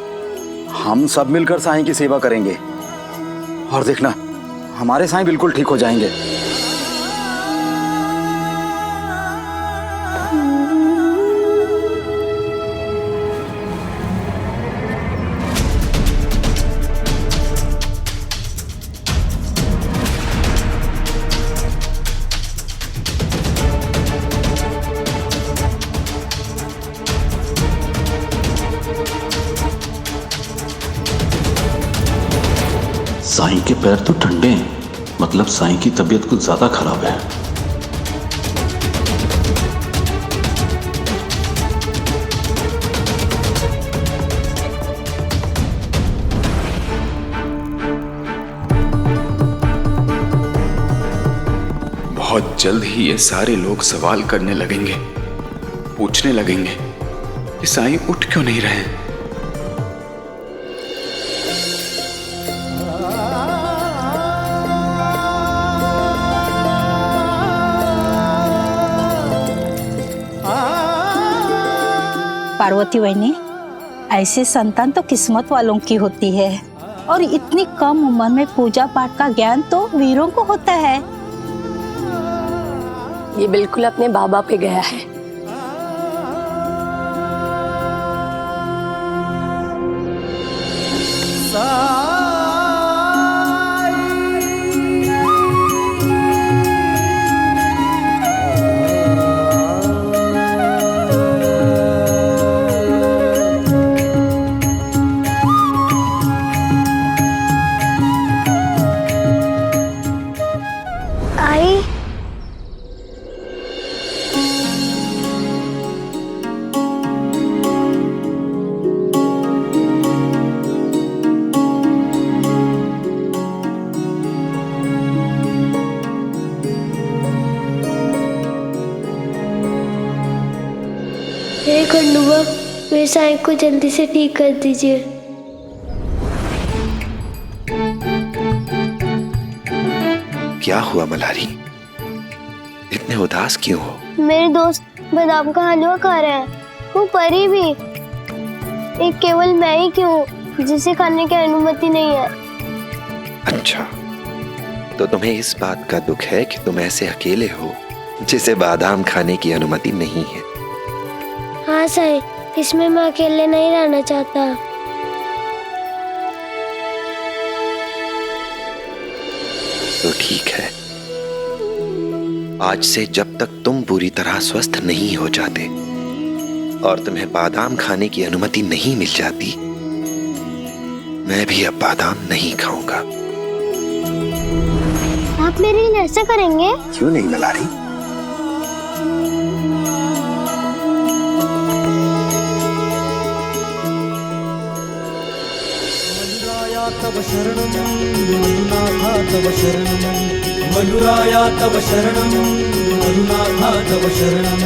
Speaker 20: हम सब मिलकर साईं की सेवा करेंगे और देखना हमारे साईं बिल्कुल ठीक हो जाएंगे।
Speaker 21: साईं के पैर तो ठंडे हैं, मतलब साईं की तबीयत कुछ ज्यादा खराब है।
Speaker 6: बहुत जल्द ही ये सारे लोग सवाल करने लगेंगे, पूछने लगेंगे कि साईं उठ क्यों नहीं रहे।
Speaker 10: पार्वती बहनी, ऐसे संतान तो किस्मत वालों की होती है, और इतनी कम उम्र में पूजा पाठ का ज्ञान तो वीरों को होता है।
Speaker 18: ये बिल्कुल अपने बाबा पे गया है।
Speaker 4: हे खंडोबा, मेरे साईं को जल्दी से ठीक कर दीजिए।
Speaker 8: क्या हुआ मल्हारी, इतने उदास क्यों हो?
Speaker 4: मेरे दोस्त बादाम का हलवा खा रहे हैं, वो परी भी। एक केवल मैं ही क्यों जिसे खाने की अनुमति नहीं है।
Speaker 8: अच्छा, तो तुम्हें इस बात का दुख है कि तुम ऐसे अकेले हो जिसे बादाम खाने की अनुमति नहीं है।
Speaker 4: हाँ साईं, इसमें मैं अकेले नहीं रहना चाहता।
Speaker 8: तो ठीक है, आज से जब तक तुम पूरी तरह स्वस्थ नहीं हो जाते और तुम्हें बादाम खाने की अनुमति नहीं मिल जाती, मैं भी अब बादाम नहीं खाऊंगा।
Speaker 4: आप मेरे लिए ऐसा करेंगे?
Speaker 20: क्यों नहीं मल्हारी?
Speaker 13: तव शरणं मधुनाथा तव शरणं मधुराया तव शरणं मधुनाथा तव शरणं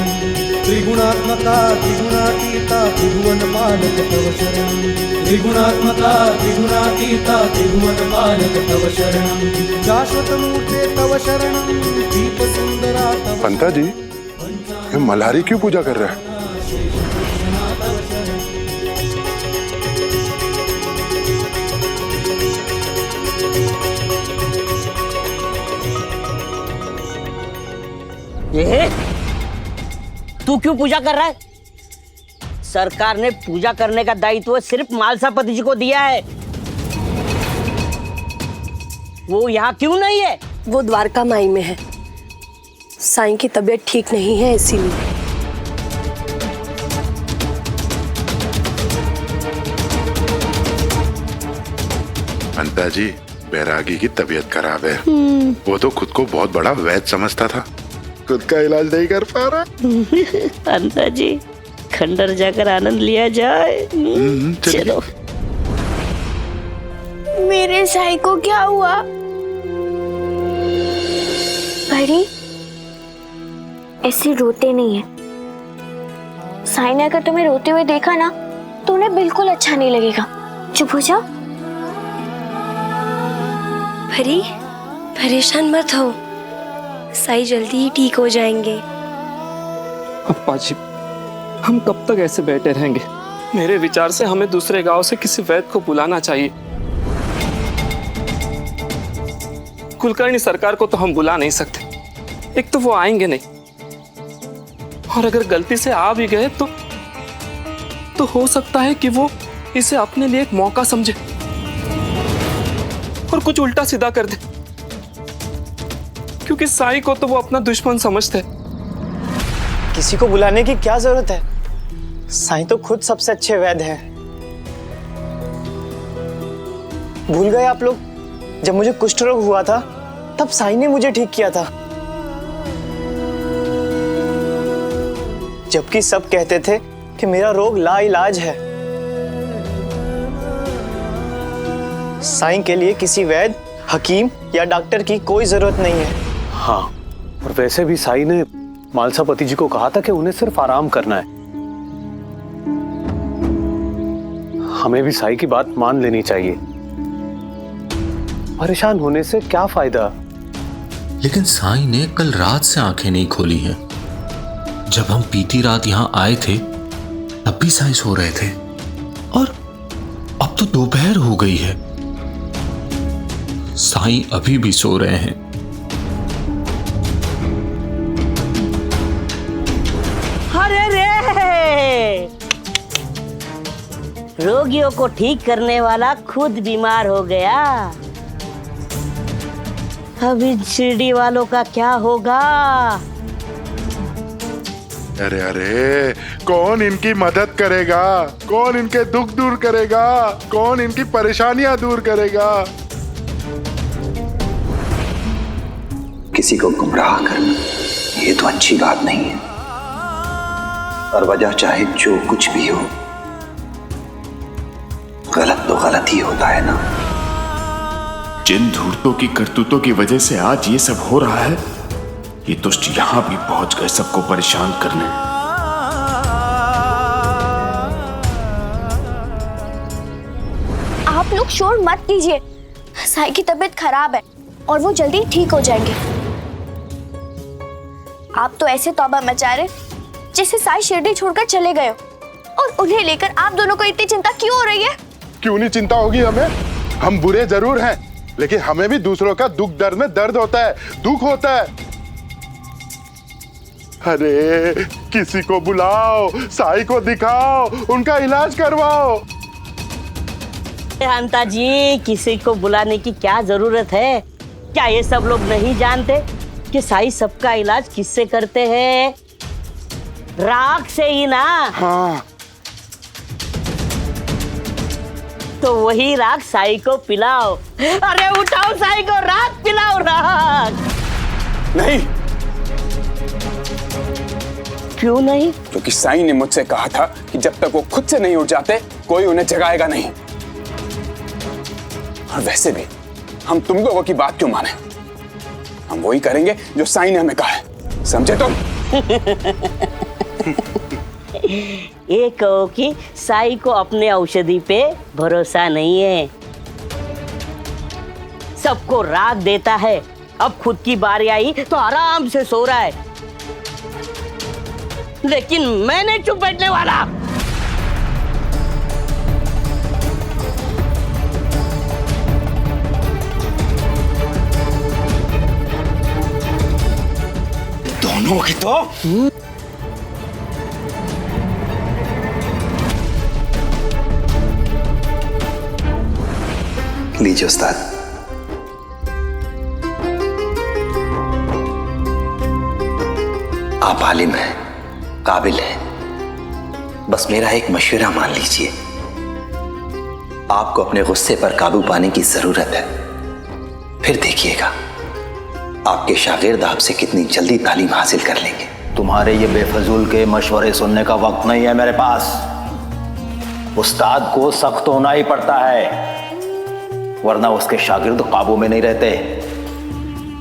Speaker 13: त्रिगुणात्मका त्रिगुणातीता त्रिभुवन पालक तव शरणं त्रिगुणात्मका त्रिगुणातीता त्रिभुवन पालक तव शरणं शाश्वत मूर्ते तव शरणं दीप सुंदरा तव।
Speaker 1: पंता जी, ये मल्हारी क्यों पूजा कर रहा है?
Speaker 10: तू क्यों पूजा कर रहा है? सरकार ने पूजा करने का दायित्व सिर्फ मालसापति जी को दिया है। वो यहाँ क्यों नहीं है?
Speaker 18: वो द्वारका माई में है। साईं की तबीयत ठीक नहीं है, इसीलिए।
Speaker 1: पंता जी, बैरागी की तबीयत खराब है। वो तो खुद को बहुत बड़ा वैद्य समझता था, खुद का इलाज नहीं कर पा रहा।
Speaker 10: पंता जी, खंडर जाकर आनंद लिया जाए। चलो।
Speaker 4: मेरे साई को क्या हुआ? परी, ऐसे रोते नहीं है। साई ने अगर तुम्हें रोते हुए देखा ना तो उन्हें बिल्कुल अच्छा नहीं लगेगा। चुप हो जाओ।
Speaker 5: परी, परेशान मत हो, साई जल्दी ही ठीक हो जाएंगे।
Speaker 19: अप्पा जी, हम कब तक ऐसे बैठे रहेंगे? मेरे विचार से हमें दूसरे गांव से किसी वैद्य को बुलाना चाहिए। कुलकर्णी सरकार को तो हम बुला नहीं सकते, एक तो वो आएंगे नहीं, और अगर गलती से आ भी गए तो हो सकता है कि वो इसे अपने लिए एक मौका समझे और कुछ उल्टा सीधा कर दे, क्योंकि साई को तो वो अपना दुश्मन समझते हैं।
Speaker 17: किसी को बुलाने की क्या जरूरत है? साई तो खुद सबसे अच्छे वैद्य हैं। भूल गए आप लोग, जब मुझे कुष्ठ रोग हुआ था तब साई ने मुझे ठीक किया था, जबकि सब कहते थे कि मेरा रोग लाइलाज है। साई के लिए किसी वैद्य, हकीम या डॉक्टर की कोई जरूरत नहीं है।
Speaker 9: हाँ, और वैसे भी साई ने मालसापति जी को कहा था कि उन्हें सिर्फ आराम करना है। हमें भी साई की बात मान लेनी चाहिए। परेशान होने से क्या फायदा?
Speaker 21: लेकिन साई ने कल रात से आंखें नहीं खोली हैं। जब हम बीती रात यहां आए थे तब भी साई सो रहे थे, और अब तो दोपहर हो गई है, साई अभी भी सो रहे हैं।
Speaker 10: अरे रे, रोगियों को ठीक करने वाला खुद बीमार हो गया। अब इन शिरडी वालों का क्या होगा?
Speaker 1: अरे अरे, कौन इनकी मदद करेगा? कौन इनके दुख दूर करेगा? कौन इनकी परेशानियां दूर करेगा?
Speaker 8: किसी को गुमराह करना ये तो अच्छी बात नहीं है, और वजह चाहे जो कुछ भी हो, गलत तो गलत ही होता है ना।
Speaker 6: जिन धूर्तों की करतूतों की वजह से आज ये सब हो रहा है, ये दुष्ट यहां भी पहुंच गए सबको परेशान करने।
Speaker 4: आप लोग शोर मत कीजिए। साई की तबीयत खराब है और वो जल्दी ठीक हो जाएंगे। आप तो ऐसे तौबा मचा रहे जैसे साई शिरडी छोड़कर चले गए हो, और उन्हें लेकर आप दोनों को इतनी चिंता क्यों हो रही है?
Speaker 1: क्यों नहीं चिंता होगी हमें? हम बुरे जरूर हैं, लेकिन हमें भी दूसरों का दुख दर्द में दर्द होता है, दुख होता है। अरे किसी को बुलाओ, साई को दिखाओ, उनका इलाज करवाओ।
Speaker 10: हंता जी, किसी को बुलाने की क्या जरूरत है? क्या ये सब लोग नहीं जानते कि साई सबका इलाज किससे करते हैं? राख से ही ना।
Speaker 1: हाँ।
Speaker 10: तो वही राख साई को पिलाओ। अरे उठाओ साई को, राख पिलाओ, राख।
Speaker 6: नहीं।
Speaker 10: क्यों नहीं?
Speaker 6: क्योंकि साई ने मुझसे कहा था कि जब तक वो खुद से नहीं उठ जाते कोई उन्हें जगाएगा नहीं। और वैसे भी हम तुम लोगों की बात क्यों माने? हम वही करेंगे जो साई ने हमें कहा है, समझे तुम?
Speaker 10: ये कहो कि साई को अपने औषधि पे भरोसा नहीं है, सबको राग देता है। अब खुद की बारी आई तो आराम से सो रहा है, लेकिन मैं नहीं चुप बैठने वाला।
Speaker 8: दोनों की तो लीजिए उस्ताद। आप आलिम हैं, काबिल हैं, बस मेरा एक मशवरा मान लीजिए। आपको अपने गुस्से पर काबू पाने की जरूरत है। फिर देखिएगा आपके शागिर्द आपसे कितनी जल्दी तालीम हासिल कर लेंगे।
Speaker 7: तुम्हारे ये बेफजूल के मशवरे सुनने का वक्त नहीं है मेरे पास। उस्ताद को सख्त होना ही पड़ता है, वरना उसके शागिर्द काबू में नहीं रहते।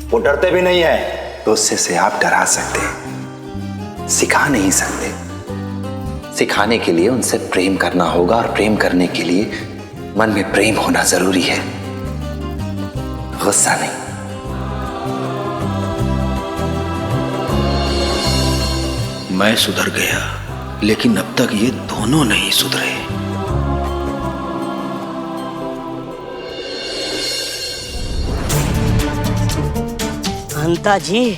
Speaker 7: वो डरते भी नहीं है।
Speaker 8: तो उससे से आप डरा सकते हैं, सिखा नहीं सकते। सिखाने के लिए उनसे प्रेम करना होगा, और प्रेम करने के लिए मन में प्रेम होना जरूरी है, गुस्सा नहीं। मैं सुधर गया, लेकिन अब तक ये दोनों नहीं सुधरे।
Speaker 10: अंता जी,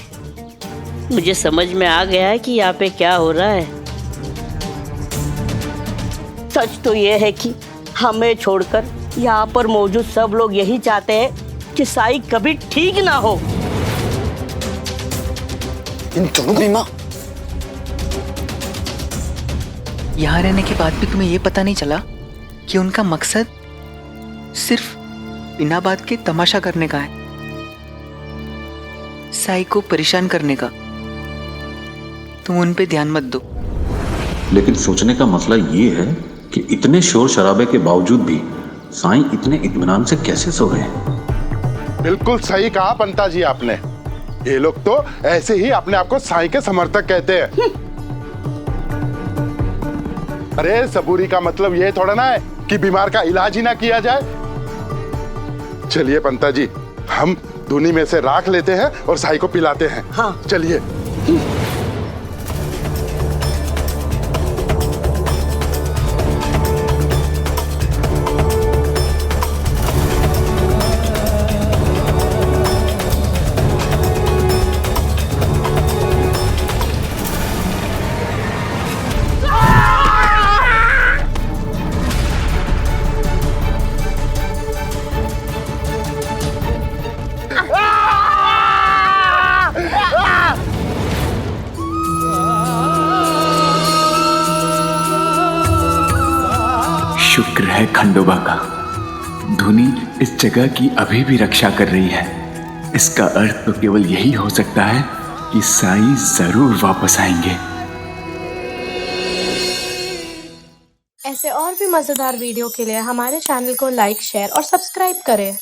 Speaker 10: मुझे समझ में आ गया है कि यहाँ पे क्या हो रहा है। सच तो ये है कि हमें छोड़कर यहाँ पर मौजूद सब लोग यही चाहते हैं कि साई कभी ठीक ना हो।
Speaker 17: इन दोनों की माँ,
Speaker 22: यहाँ रहने के बाद भी तुम्हें ये पता नहीं चला कि उनका मकसद सिर्फ बिना बात के तमाशा करने का है, साई को परेशान करने का। तुम उन पे ध्यान मत दो।
Speaker 21: लेकिन सोचने का मसला ये है कि इतने शोर शराबे के बावजूद भी साईं इतने इत्मीनान से कैसे सो रहे हैं।
Speaker 1: बिल्कुल सही कहा पंता जी आपने। ये लोग तो ऐसे ही अपने आप को साईं के समर्थक कहते हैं। अरे सबूरी का मतलब ये थोड़ा ना है कि बीमार का इलाज ही ना किया जाए। चलिए पंता जी, हम धुनी में से राख लेते हैं और साई को पिलाते हैं।
Speaker 10: हाँ
Speaker 1: चलिए।
Speaker 6: शुक्र है खंडोबा का, धुनी इस जगह की अभी भी रक्षा कर रही है। इसका अर्थ तो केवल यही हो सकता है कि साईं जरूर वापस आएंगे।
Speaker 15: ऐसे और भी मजेदार वीडियो के लिए हमारे चैनल को लाइक, शेयर और सब्सक्राइब करें।